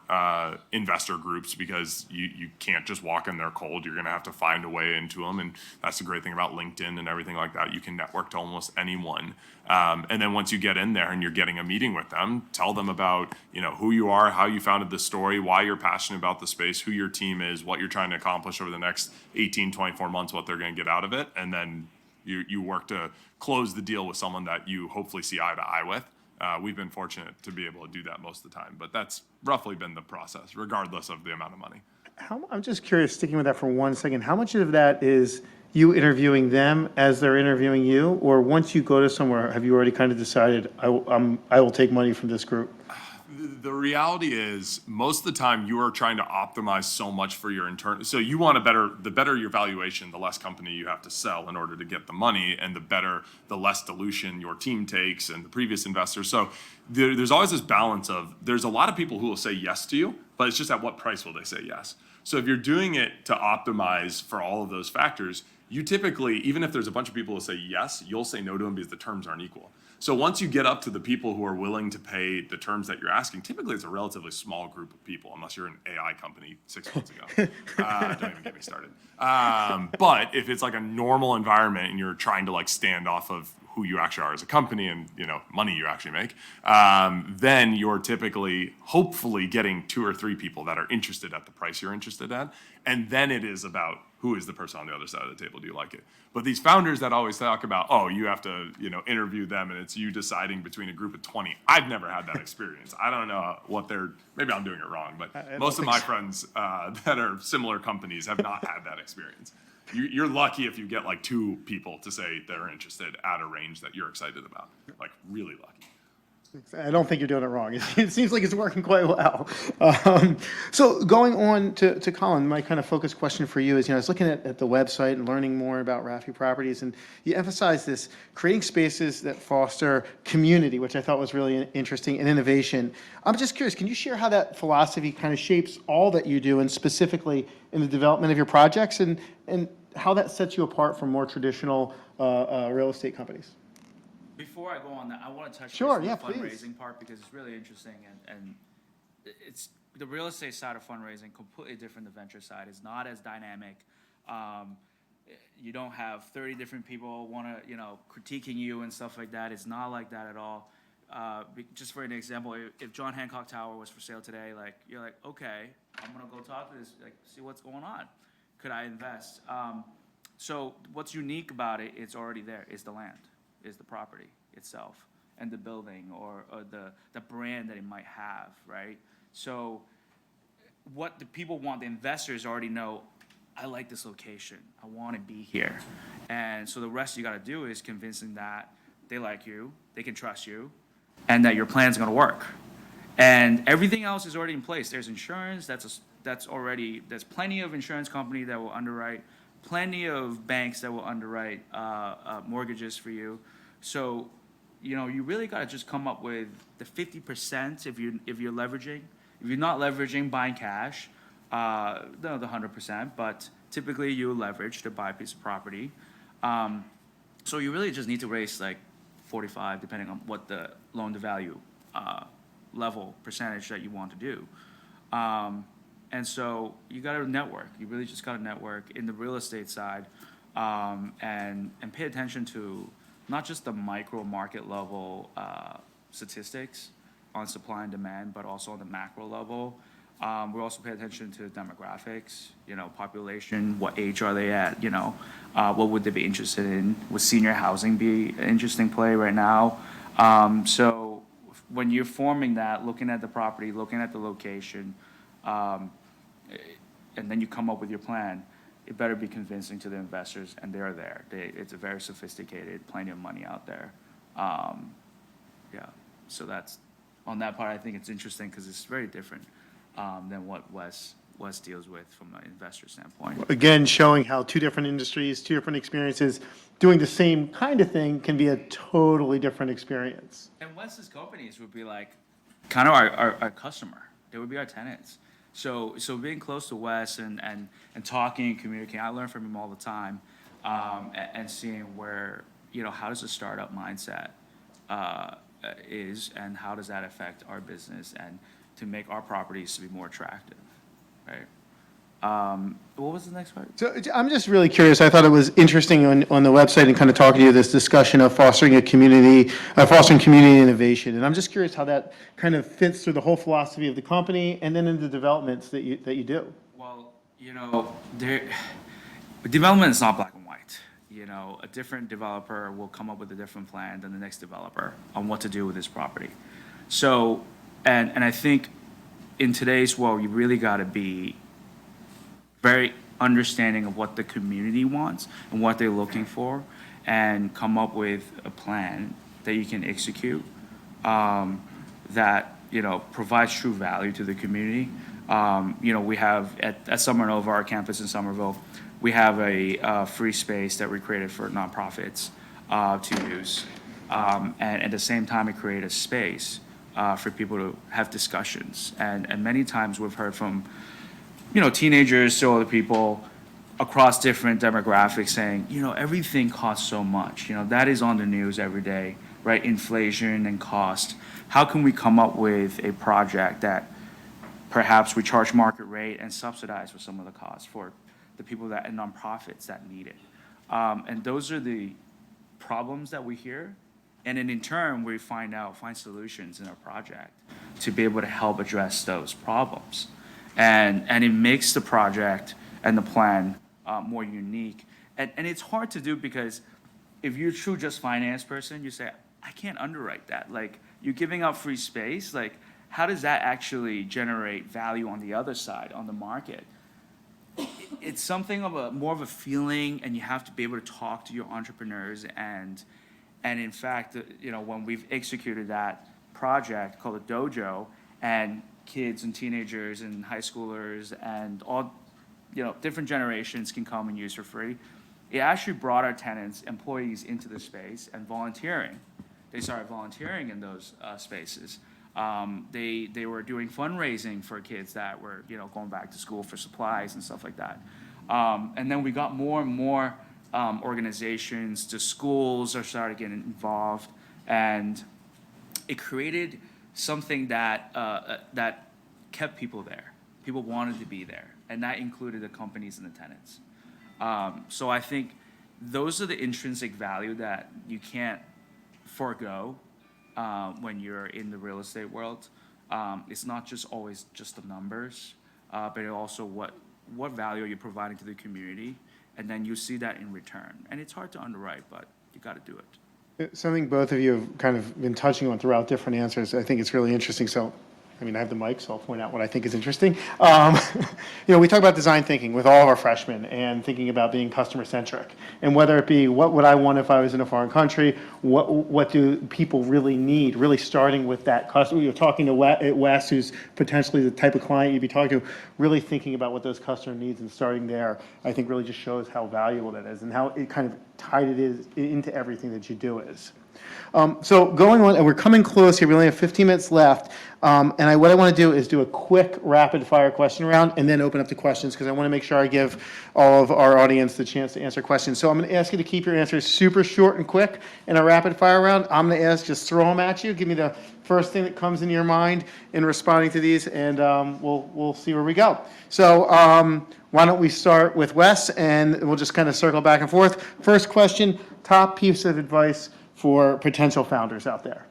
investor groups because you can't just walk in there cold. You're going to have to find a way into them. And that's the great thing about LinkedIn and everything like that. You can network to almost anyone. And then once you get in there and you're getting a meeting with them, tell them about, who you are, how you founded the story, why you're passionate about the space, who your team is, what you're trying to accomplish over the next 18, 24 months, what they're going to get out of it. And then you work to close the deal with someone that you hopefully see eye to eye with. We've been fortunate to be able to do that most of the time, but that's roughly been the process, regardless of the amount of money.
I'm just curious, sticking with that for 1 second, how much of that is you interviewing them as they're interviewing you? Or once you go to somewhere, have you already kind of decided, I will take money from this group?
The reality is, most of the time you are trying to optimize so much for your internal. So you want the better your valuation, the less company you have to sell in order to get the money, and the less dilution your team takes and the previous investors. So there's always this balance of, there's a lot of people who will say yes to you, but it's just at what price will they say yes? So if you're doing it to optimize for all of those factors, you typically, even if there's a bunch of people who say yes, you'll say no to them because the terms aren't equal. So once you get up to the people who are willing to pay the terms that you're asking, typically it's a relatively small group of people, unless you're an AI company 6 months ago. Don't even get me started. But if it's like a normal environment and you're trying to stand off of who you actually are as a company and money you actually make, then you're typically hopefully getting 2 or 3 people that are interested at the price you're interested at, and then it is about who is the person on the other side of the table. Do you like it? But these founders that always talk about, oh, you have to interview them and it's you deciding between a group of 20. I've never had that experience. I don't know maybe I'm doing it wrong, but most of my friends that are similar companies have not had that experience. You're lucky if you get 2 people to say they're interested at a range that you're excited about. Really lucky.
I don't think you're doing it wrong. It seems like it's working quite well. So going on to Collin, my kind of focus question for you is, I was looking at the website and learning more about Rafi Properties, and you emphasize this creating spaces that foster community, which I thought was really interesting, and innovation. I'm just curious, can you share how that philosophy kind of shapes all that you do, and specifically in the development of your projects, and how that sets you apart from more traditional real estate companies?
Before I go on that, I want to touch
Sure,
on the
yeah, please.
fundraising part because it's really interesting, and it's the real estate side of fundraising completely different than the venture side. It's not as dynamic. You don't have 30 different people critiquing you and stuff like that. It's not like that at all. Just for an example, if John Hancock Tower was for sale today, you're like, okay, I'm gonna go talk to this, see what's going on. Could I invest? So what's unique about it? It's already there. It's the land. Is the property itself and the building or the brand that it might have, right? So what the people want, the investors already know, I like this location. I want to be here. And so the rest you got to do is convince them that they like you, they can trust you, and that your plan's going to work. And everything else is already in place. There's insurance, there's plenty of insurance company that will underwrite, plenty of banks that will underwrite mortgages for you. So, you really got to just come up with the 50% if you're leveraging. If you're not leveraging, buying cash, no, the 100%, but typically you leverage to buy a piece of property. So you really just need to raise 45, depending on what the loan to value level percentage that you want to do. And so you got to network. You really just got to network in the real estate side, and pay attention to not just the micro market level statistics on supply and demand, but also on the macro level. We also pay attention to demographics, population, what age are they at, what would they be interested in? Would senior housing be an interesting play right now? So when you're forming that, looking at the property, looking at the location, and then you come up with your plan, it better be convincing to the investors, and they're there. It's a very sophisticated, plenty of money out there. So that's, on that part, I think it's interesting because it's very different than what Wes deals with from an investor standpoint.
Again, showing how 2 different industries, 2 different experiences, doing the same kind of thing can be a totally different experience.
And Wes's companies would be kind of our customer. They would be our tenants. So being close to Wes and talking and communicating, I learn from him all the time, and seeing where, how does a startup mindset is, and how does that affect our business, and to make our properties to be more attractive, right? What was the next part?
So I'm just really curious. I thought it was interesting on the website and kind of talking to you, this discussion of fostering a community, fostering community innovation. And I'm just curious how that kind of fits through the whole philosophy of the company and then into the developments that you do.
Well, development is not black and white. A different developer will come up with a different plan than the next developer on what to do with his property. So, and I think in today's world, you really got to be very understanding of what the community wants and what they're looking for, and come up with a plan that you can execute, that provides true value to the community. We have at Somerville, our campus in Somerville, we have a free space that we created for nonprofits to use, and at the same time, we create a space for people to have discussions. And many times we've heard from teenagers to other people across different demographics saying, everything costs so much. That is on the news every day, right? Inflation and cost. How can we come up with a project that perhaps we charge market rate and subsidize for some of the costs for the people and nonprofits that need it? And those are the problems that we hear. And then in turn, we find solutions in our project to be able to help address those problems. And it makes the project and the plan more unique. And it's hard to do because if you're a true just finance person, you say, I can't underwrite that. Like, you're giving up free space. Like, how does that actually generate value on the other side, on the market? It's something of more of a feeling, and you have to be able to talk to your entrepreneurs. And in fact, when we've executed that project called a dojo, and kids and teenagers and high schoolers and all, different generations can come and use for free. It actually brought our tenants, employees into the space and volunteering. They started volunteering in those spaces. They were doing fundraising for kids that were, going back to school for supplies and stuff like that. And then we got more and more organizations, the schools are starting getting involved, and it created something that that kept people there. People wanted to be there, and that included the companies and the tenants. So I think those are the intrinsic value that you can't forego when you're in the real estate world. It's not just always just the numbers, but also what value are you providing to the community, and then you see that in return. And it's hard to underwrite, but you got to do it.
Something both of you have kind of been touching on throughout different answers. I think it's really interesting. So, I have the mic, so I'll point out what I think is interesting. We talk about design thinking with all of our freshmen and thinking about being customer centric, and whether it be what would I want if I was in a foreign country, what do people really need, really starting with that customer. You're talking to Wes, who's potentially the type of client you'd be talking to, really thinking about what those customer needs and starting there, I think really just shows how valuable that is and how it kind of tied it is into everything that you do is. So going on, and we're coming close here. We only have 15 minutes left. And what I want to do is do a quick rapid fire question round and then open up to questions, because I want to make sure I give all of our audience the chance to answer questions. So I'm going to ask you to keep your answers super short and quick in a rapid fire round. I'm going to ask, just throw them at you. Give me the first thing that comes into your mind in responding to these, and we'll see where we go. So why don't we start with Wes, and we'll just kind of circle back and forth. First question, top piece of advice for potential founders out there?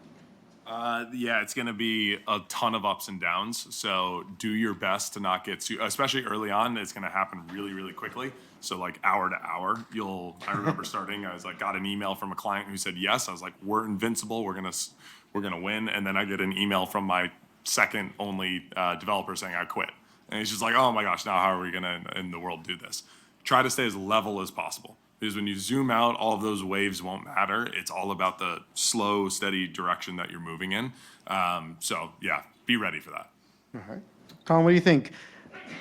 Yeah, it's going to be a ton of ups and downs. So do your best to not get especially early on, it's going to happen really, really quickly. So like hour to hour, I remember starting, I was like, got an email from a client who said yes. I was like, we're invincible. We're going to win. And then I get an email from my second only developer saying I quit. And he's just like, oh my gosh, now how are we going to in the world do this? Try to stay as level as possible. Because when you zoom out, all of those waves won't matter. It's all about the slow, steady direction that you're moving in. So yeah, be ready for that.
All right. Collin, what do you think?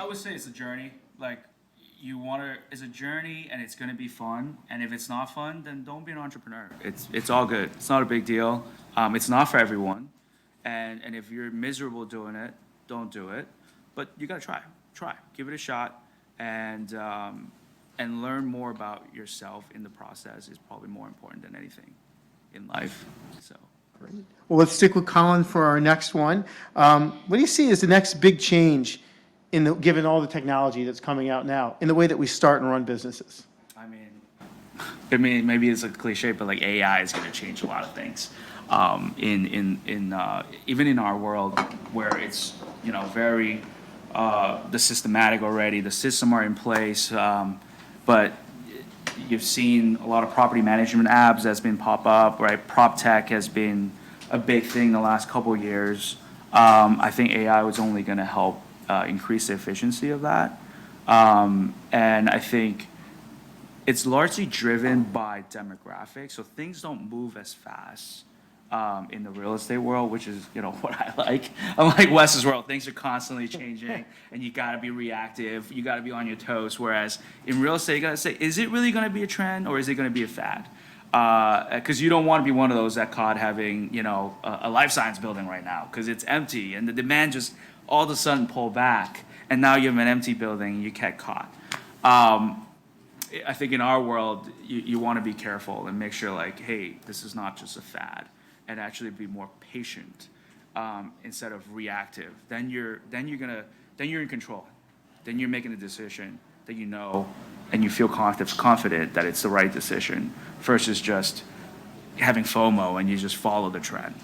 I would say it's a journey. Like, it's a journey, and it's going to be fun. And if it's not fun, then don't be an entrepreneur. It's all good. It's not a big deal. It's not for everyone. And if you're miserable doing it, don't do it. But you got to try. Give it a shot. And learn more about yourself in the process is probably more important than anything in life. So.
Well, let's stick with Colin for our next one. What do you see as the next big change given all the technology that's coming out now in the way that we start and run businesses?
I mean, maybe it's a cliche, but like AI is going to change a lot of things. Even in our world where it's very the systematic already, the system are in place, but you've seen a lot of property management apps that's been pop up, right? Prop tech has been a big thing the last couple of years. I think AI was only going to help increase the efficiency of that, and I think it's largely driven by demographics, so things don't move as fast in the real estate world, which is what I like. Unlike Wes's world, things are constantly changing, and you got to be reactive. You got to be on your toes. Whereas in real estate, you got to say, is it really going to be a trend or is it going to be a fad? Because you don't want to be one of those that caught having a life science building right now because it's empty and the demand just all of a sudden pulled back, and now you have an empty building and you get caught. I think in our world, you want to be careful and make sure, like, hey, this is not just a fad, and actually be more patient instead of reactive. Then you're in control. Then you're making a decision that and you feel confident that it's the right decision, versus just having FOMO and you just follow the trend.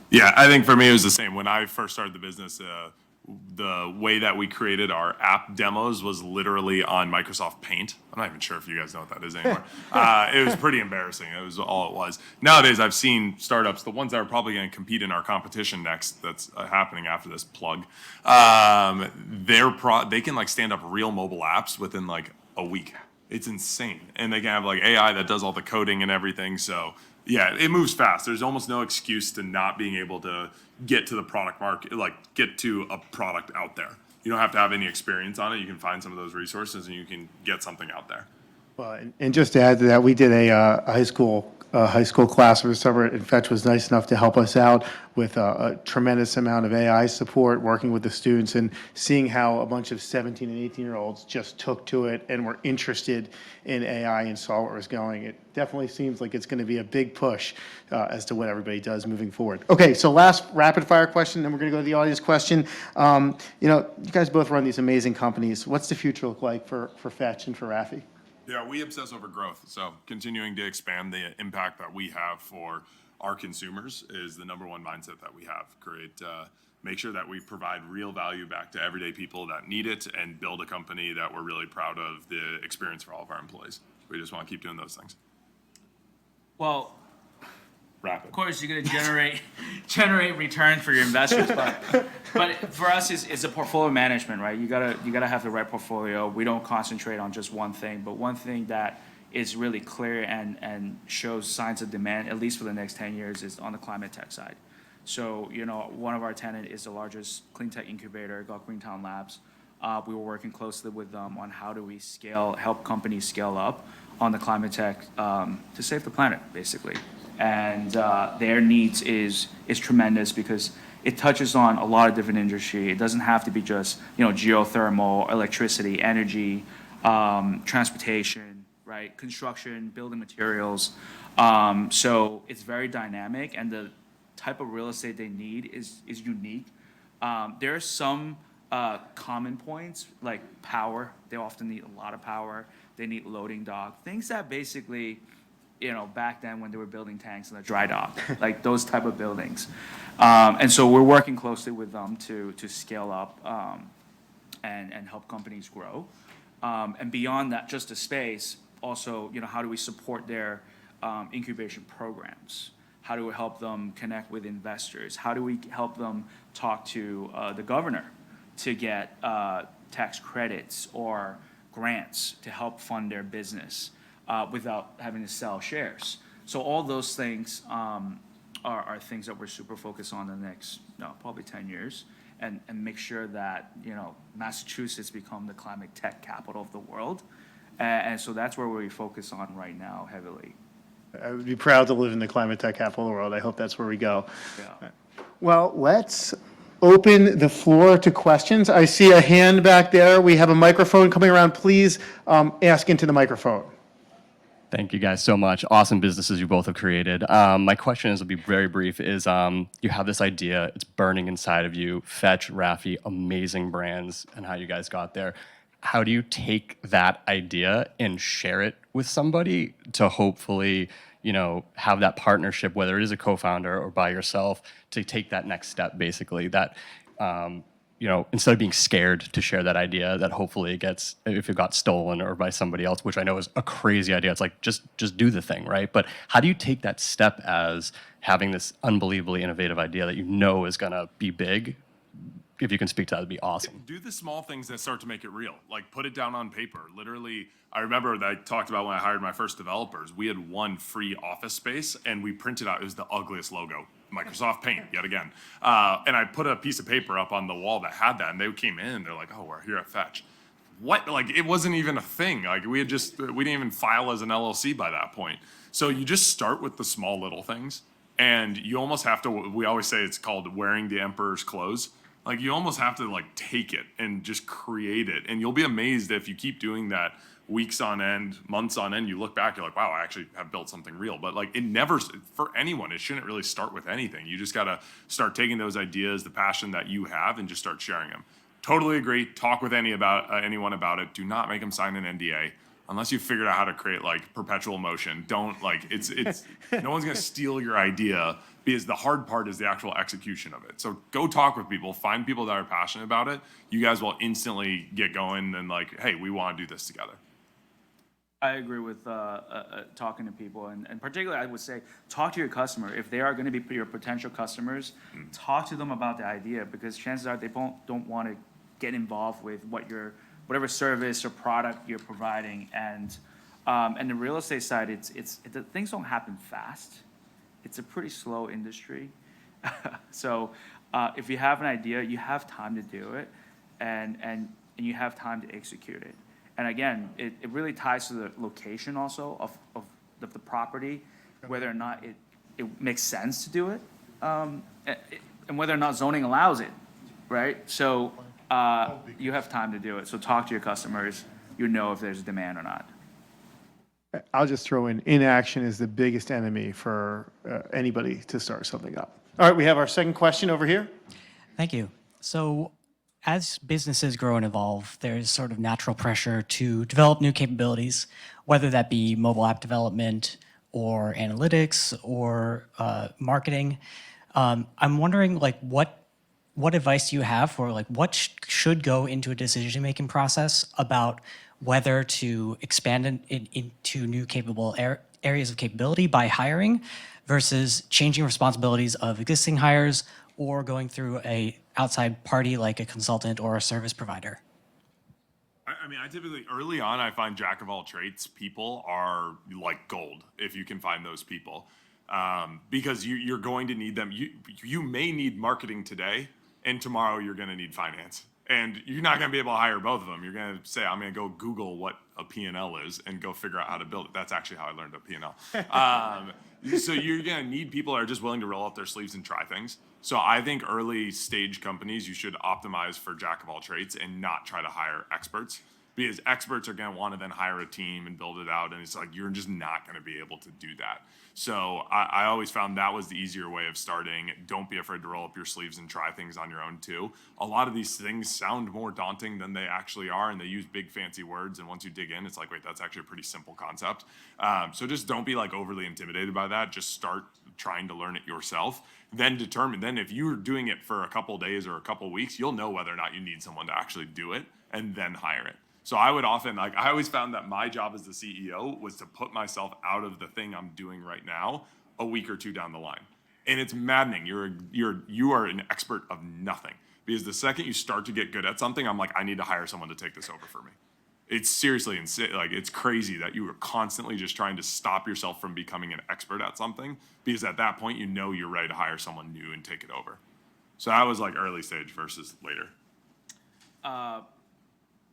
Yeah, I think for me it was the same. When I first started the business, the way that we created our app demos was literally on Microsoft Paint. I'm not even sure if you guys know what that is anymore. It was pretty embarrassing. It was all it was. Nowadays, I've seen startups, the ones that are probably going to compete in our competition next, that's happening after this plug. They can like stand up real mobile apps within like a week. It's insane, and they can have like AI that does all the coding and everything. So yeah, it moves fast. There's almost no excuse to not being able to get to the product market, like get to a product out there. You don't have to have any experience on it. You can find some of those resources and you can get something out there.
Well, and just to add to that, we did a high school class over the summer, and Fetch was nice enough to help us out with a tremendous amount of AI support, working with the students and seeing how a bunch of 17 and 18-year-olds just took to it and were interested in AI and saw where it was going. It definitely seems like it's going to be a big push as to what everybody does moving forward. Okay, so last rapid fire question, then we're going to go to the audience question. You guys both run these amazing companies. What's the future look like for Fetch and for Rafi?
Yeah, we obsess over growth. So continuing to expand the impact that we have for our consumers is the number one mindset that we have. Make sure that we provide real value back to everyday people that need it, and build a company that we're really proud of the experience for all of our employees. We just want to keep doing those things.
Well,
Rapid.
of course, you're going to generate return for your investors, but for us, it's a portfolio management, right? You gotta have the right portfolio. We don't concentrate on just one thing, but one thing that is really clear and shows signs of demand, at least for the next 10 years, is on the climate tech side. So, one of our tenants is the largest clean tech incubator called Greentown Labs. We were working closely with them on how do we help companies scale up on the climate tech to save the planet, basically. And their needs is tremendous because it touches on a lot of different industry. It doesn't have to be just geothermal, electricity, energy, transportation, right? Construction, building materials. So it's very dynamic, and the type of real estate they need is unique. There are some common points like power. They often need a lot of power. They need loading dock, things that basically, back then when they were building tanks in the dry dock, like those type of buildings. And so we're working closely with them to scale up and help companies grow. And beyond that, just the space, also, how do we support their incubation programs? How do we help them connect with investors? How do we help them talk to the governor to get tax credits or grants to help fund their business without having to sell shares? So all those things are things that we're super focused on the next probably 10 years, and make sure that Massachusetts become the climate tech capital of the world. And so that's where we focus on right now heavily.
I would be proud to live in the climate tech capital of the world. I hope that's where we go.
Yeah.
Well, let's open the floor to questions. I see a hand back there. We have a microphone coming around. Please ask into the microphone.
Thank you guys so much. Awesome businesses you both have created. My question is, will be very brief, is you have this idea, it's burning inside of you, Fetch, Rafi, amazing brands, and how you guys got there. How do you take that idea and share it with somebody to hopefully, have that partnership, whether it is a co-founder or by yourself, to take that next step, basically, that instead of being scared to share that idea, that hopefully it gets, if it got stolen or by somebody else, which I know is a crazy idea. It's like, just do the thing, right? But how do you take that step as having this unbelievably innovative idea that is gonna be big? If you can speak to that, it'd be awesome.
Do the small things that start to make it real. Like put it down on paper. Literally, I remember that I talked about when I hired my first developers. We had one free office space and we printed out, it was the ugliest logo, Microsoft Paint, yet again. And I put a piece of paper up on the wall that had that, and they came in and they're like, oh, we're here at Fetch. What? Like, it wasn't even a thing. Like, we didn't even file as an LLC by that point. So you just start with the small little things, and you almost have to, we always say it's called wearing the emperor's clothes. Like, you almost have to like take it and just create it. And you'll be amazed if you keep doing that weeks on end, months on end, you look back, you're like, wow, I actually have built something real. But like, it never, for anyone, it shouldn't really start with anything. You just got to start taking those ideas, the passion that you have, and just start sharing them. Totally agree. Talk with anyone about it. Do not make them sign an NDA unless you figured out how to create like perpetual motion. Don't like, it's no one's going to steal your idea, because the hard part is the actual execution of it. So go talk with people, find people that are passionate about it. You guys will instantly get going and like, hey, we want to do this together.
I agree with talking to people, and particularly I would say talk to your customer. If they are going to be your potential customers, talk to them about the idea, because chances are they don't want to get involved with whatever service or product you're providing. And the real estate side, things don't happen fast. It's a pretty slow industry. So if you have an idea, you have time to do it, and you have time to execute it. And again, it really ties to the location also of the property, whether or not it makes sense to do it, and whether or not zoning allows it, right? So you have time to do it. So talk to your customers. You know if there's demand or not.
I'll just throw in, inaction is the biggest enemy for anybody to start something up. All right, we have our second question over here.
Thank you. So as businesses grow and evolve, there's sort of natural pressure to develop new capabilities, whether that be mobile app development or analytics or marketing. I'm wondering, like, what advice do you have for like what should go into a decision-making process about whether to expand into new capable areas of capability by hiring versus changing responsibilities of existing hires or going through a outside party like a consultant or a service provider?
I mean, I typically, early on, I find jack of all trades people are like gold if you can find those people. Because you're going to need them. You may need marketing today, and tomorrow you're going to need finance. And you're not going to be able to hire both of them. You're going to say, I'm going to go Google what a P&L is and go figure out how to build it. That's actually how I learned a P&L. So you're going to need people that are just willing to roll up their sleeves and try things. So I think early stage companies, you should optimize for jack of all trades and not try to hire experts, because experts are going to want to then hire a team and build it out. And it's like, you're just not going to be able to do that. So I always found that was the easier way of starting. Don't be afraid to roll up your sleeves and try things on your own too. A lot of these things sound more daunting than they actually are, and they use big fancy words. And once you dig in, it's like, wait, that's actually a pretty simple concept. So just don't be like overly intimidated by that. Just start trying to learn it yourself. Then if you're doing it for a couple days or a couple weeks, you'll know whether or not you need someone to actually do it, and then hire it. So I would often, I always found that my job as the CEO was to put myself out of the thing I'm doing right now a week or two down the line. And it's maddening. You are an expert of nothing, because the second you start to get good at something, I'm like, I need to hire someone to take this over for me. It's seriously insane. Like, it's crazy that you are constantly just trying to stop yourself from becoming an expert at something, because at that point, you're ready to hire someone new and take it over. So that was like early stage versus later.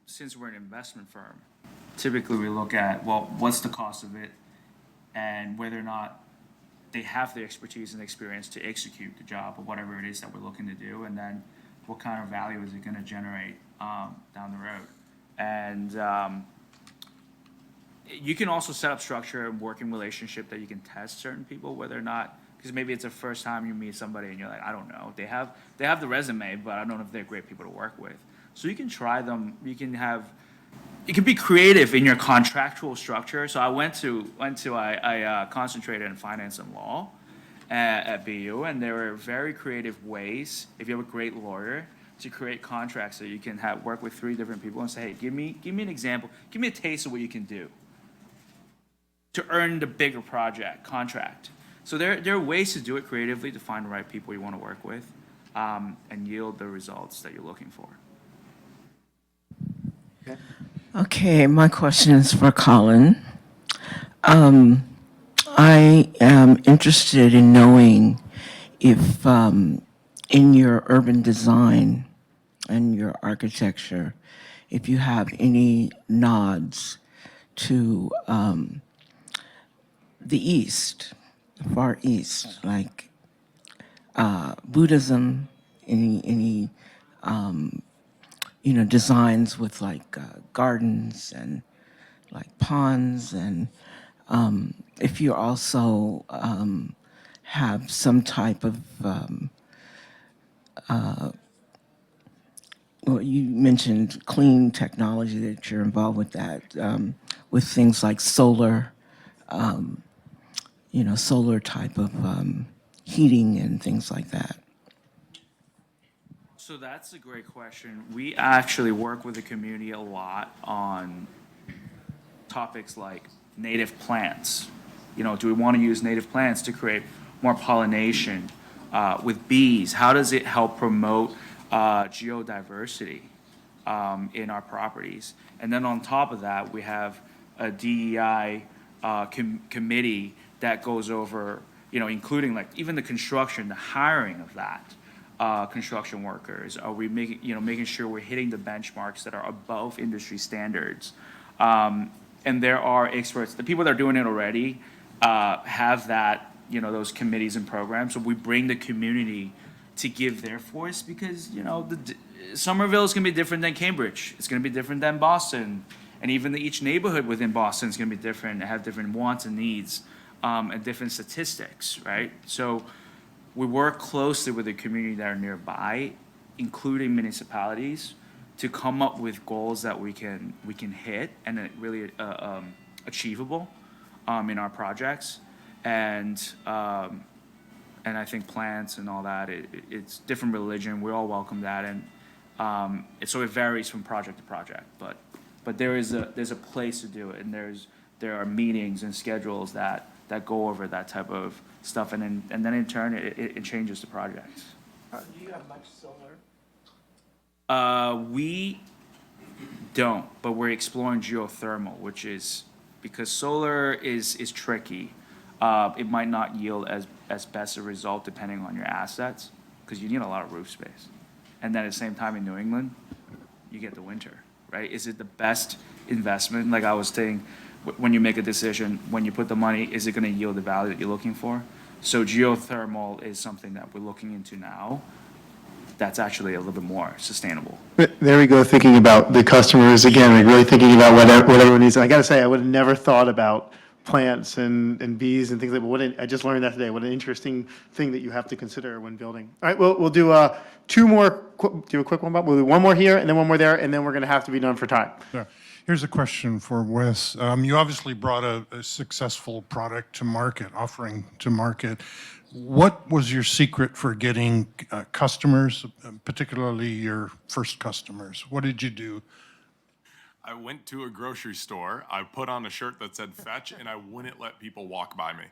Since we're an investment firm, typically we look at, well, what's the cost of it, and whether or not they have the expertise and experience to execute the job or whatever it is that we're looking to do, and then what kind of value is it going to generate down the road. And you can also set up structure and working relationship that you can test certain people whether or not, because maybe it's the first time you meet somebody and you're like, I don't know, they have the resume, but I don't know if they're great people to work with. So you can try them. You can be creative in your contractual structure. So I concentrated in finance and law at BU, and there were very creative ways, if you have a great lawyer, to create contracts so you can work with 3 different people and say, hey, give me an example, give me a taste of what you can do to earn the bigger contract. So there are ways to do it creatively to find the right people you want to work with, and yield the results that you're looking for.
Okay, my question is for Collin. I am interested in knowing if in your urban design and your architecture, if you have any nods to the East, the Far East, like Buddhism, any designs with like gardens and like ponds, and if you also have some type of, well, you mentioned clean technology that you're involved with that, with things like solar, solar type of heating and things like that.
So that's a great question. We actually work with the community a lot on topics like native plants. Do we want to use native plants to create more pollination with bees? How does it help promote geodiversity in our properties? And then on top of that, we have a DEI committee that goes over, including like even the construction, the hiring of that. Construction workers? Are we making sure we're hitting the benchmarks that are above industry standards? And there are experts, the people that are doing it already have that, those committees and programs. So we bring the community to give their voice because, Somerville is going to be different than Cambridge. It's going to be different than Boston. And even each neighborhood within Boston is going to be different, have different wants and needs, and different statistics, right? So we work closely with the community that are nearby, including municipalities, to come up with goals that we can hit and that really achievable in our projects. And I think plants and all that, it's different religion. We all welcome that, and so it varies from project to project. But there's a place to do it, and there are meetings and schedules that go over that type of stuff, and then in turn it changes the projects.
Do you have much solar?
We don't, but we're exploring geothermal, which is because solar is tricky. It might not yield as best a result depending on your assets, because you need a lot of roof space. And then at the same time in New England, you get the winter, right? Is it the best investment? Like I was saying, when you make a decision, when you put the money, is it going to yield the value that you're looking for? So geothermal is something that we're looking into now. That's actually a little bit more sustainable.
There we go, thinking about the customers again, like really thinking about what everyone needs. And I got to say, I would have never thought about plants and bees and things like that. I just learned that today. What an interesting thing that you have to consider when building. All right, we'll do two more. Do a quick one, Bob. We'll do one more here and then one more there, and then we're going to have to be done for time.
Yeah. Here's a question for Wes. You obviously brought a successful product to market, offering to market. What was your secret for getting customers, particularly your first customers? What did you do?
I went to a grocery store, I put on a shirt that said fetch, and I wouldn't let people walk by me.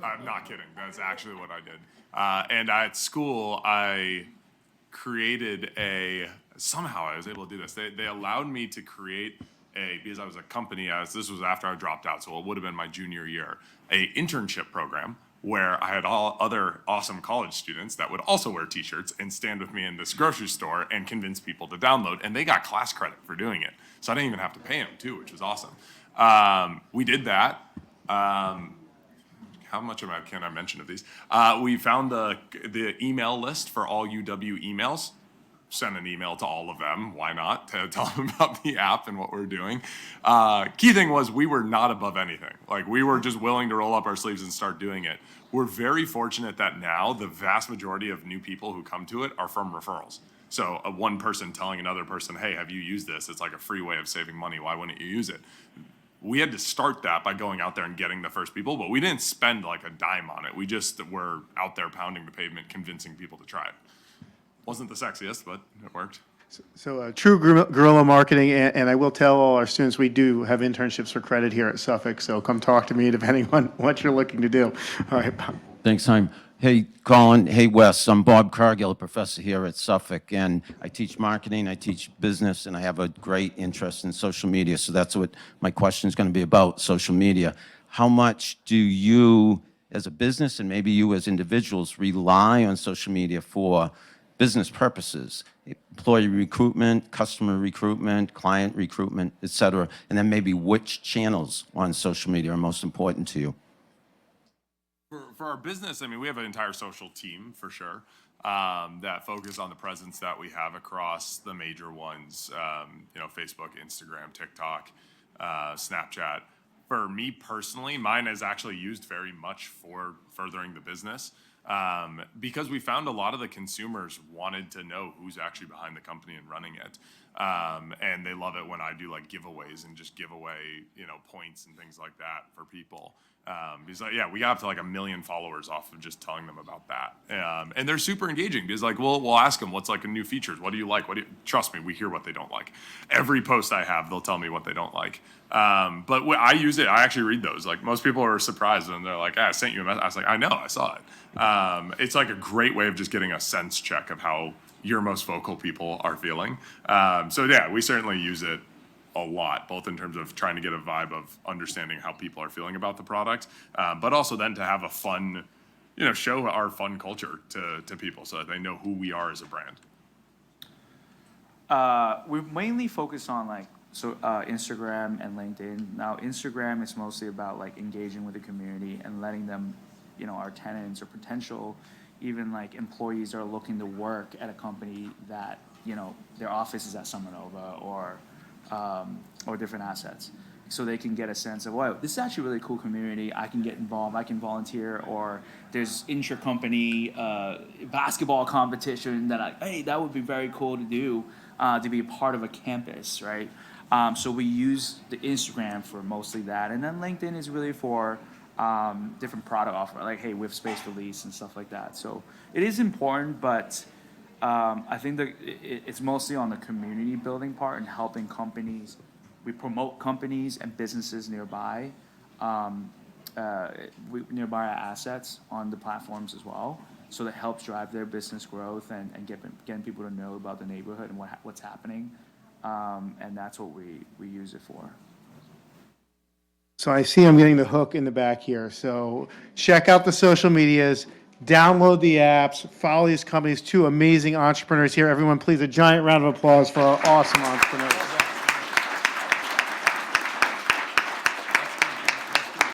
I'm not kidding. That's actually what I did. And at school, I created somehow I was able to do this. They allowed me to create because I was a company, this was after I dropped out, so it would have been my junior year, a internship program where I had all other awesome college students that would also wear t-shirts and stand with me in this grocery store and convince people to download, and they got class credit for doing it. So I didn't even have to pay them too, which was awesome. We did that. How much can I mention of these? We found the email list for all UW emails, sent an email to all of them. Why not? To tell them about the app and what we're doing. Key thing was we were not above anything. Like we were just willing to roll up our sleeves and start doing it. We're very fortunate that now the vast majority of new people who come to it are from referrals. So one person telling another person, hey, have you used this? It's like a free way of saving money. Why wouldn't you use it? We had to start that by going out there and getting the first people, but we didn't spend like a dime on it. We just were out there pounding the pavement, convincing people to try it. Wasn't the sexiest, but it worked.
So true guerrilla marketing, and I will tell all our students we do have internships for credit here at Suffolk, so come talk to me depending on what you're looking to do. All right, Bob.
Thanks, Haim. Hey, Collin. Hey, Wes. I'm Bob Cargill, a professor here at Suffolk, and I teach marketing, I teach business, and I have a great interest in social media, so that's what my question is going to be about, social media. How much do you, as a business, and maybe you as individuals, rely on social media for business purposes, employee recruitment, customer recruitment, client recruitment, et cetera, and then maybe which channels on social media are most important to you?
For our business, I mean, we have an entire social team for sure that focus on the presence that we have across the major ones, Facebook, Instagram, TikTok, Snapchat. For me personally, mine is actually used very much for furthering the business. Because we found a lot of the consumers wanted to know who's actually behind the company and running it. And they love it when I do like giveaways and just give away, points and things like that for people. Because we got up to like 1 million followers off of just telling them about that. And they're super engaging because like, we'll ask them what's like a new features. What do you like? Trust me, we hear what they don't like. Every post I have, they'll tell me what they don't like. But when I use it, I actually read those. Like most people are surprised and they're like, I sent you a message. I was like, I know, I saw it. It's like a great way of just getting a sense check of how your most vocal people are feeling. We certainly use it a lot, both in terms of trying to get a vibe of understanding how people are feeling about the product, but also then to have a fun, show our fun culture to people so that they know who we are as a brand.
We mainly focus on Instagram and LinkedIn. Now, Instagram is mostly about like engaging with the community and letting them, our tenants or potential, even like employees are looking to work at a company that, their office is at Sumanova or different assets. So they can get a sense of, wow, this is actually a really cool community. I can get involved, I can volunteer, or there's intra-company basketball competition that that would be very cool to do, to be a part of a campus, right? So we use the Instagram for mostly that. And then LinkedIn is really for different product offer, like, hey, we have space to lease and stuff like that. So it is important, but I think that it's mostly on the community building part and helping companies. We promote companies and businesses nearby, nearby our assets on the platforms as well. So that helps drive their business growth and getting people to know about the neighborhood and what's happening. And that's what we use it for.
So I see I'm getting the hook in the back here. So check out the social medias, download the apps, follow these companies, two amazing entrepreneurs here. Everyone, please, a giant round of applause for our awesome entrepreneurs.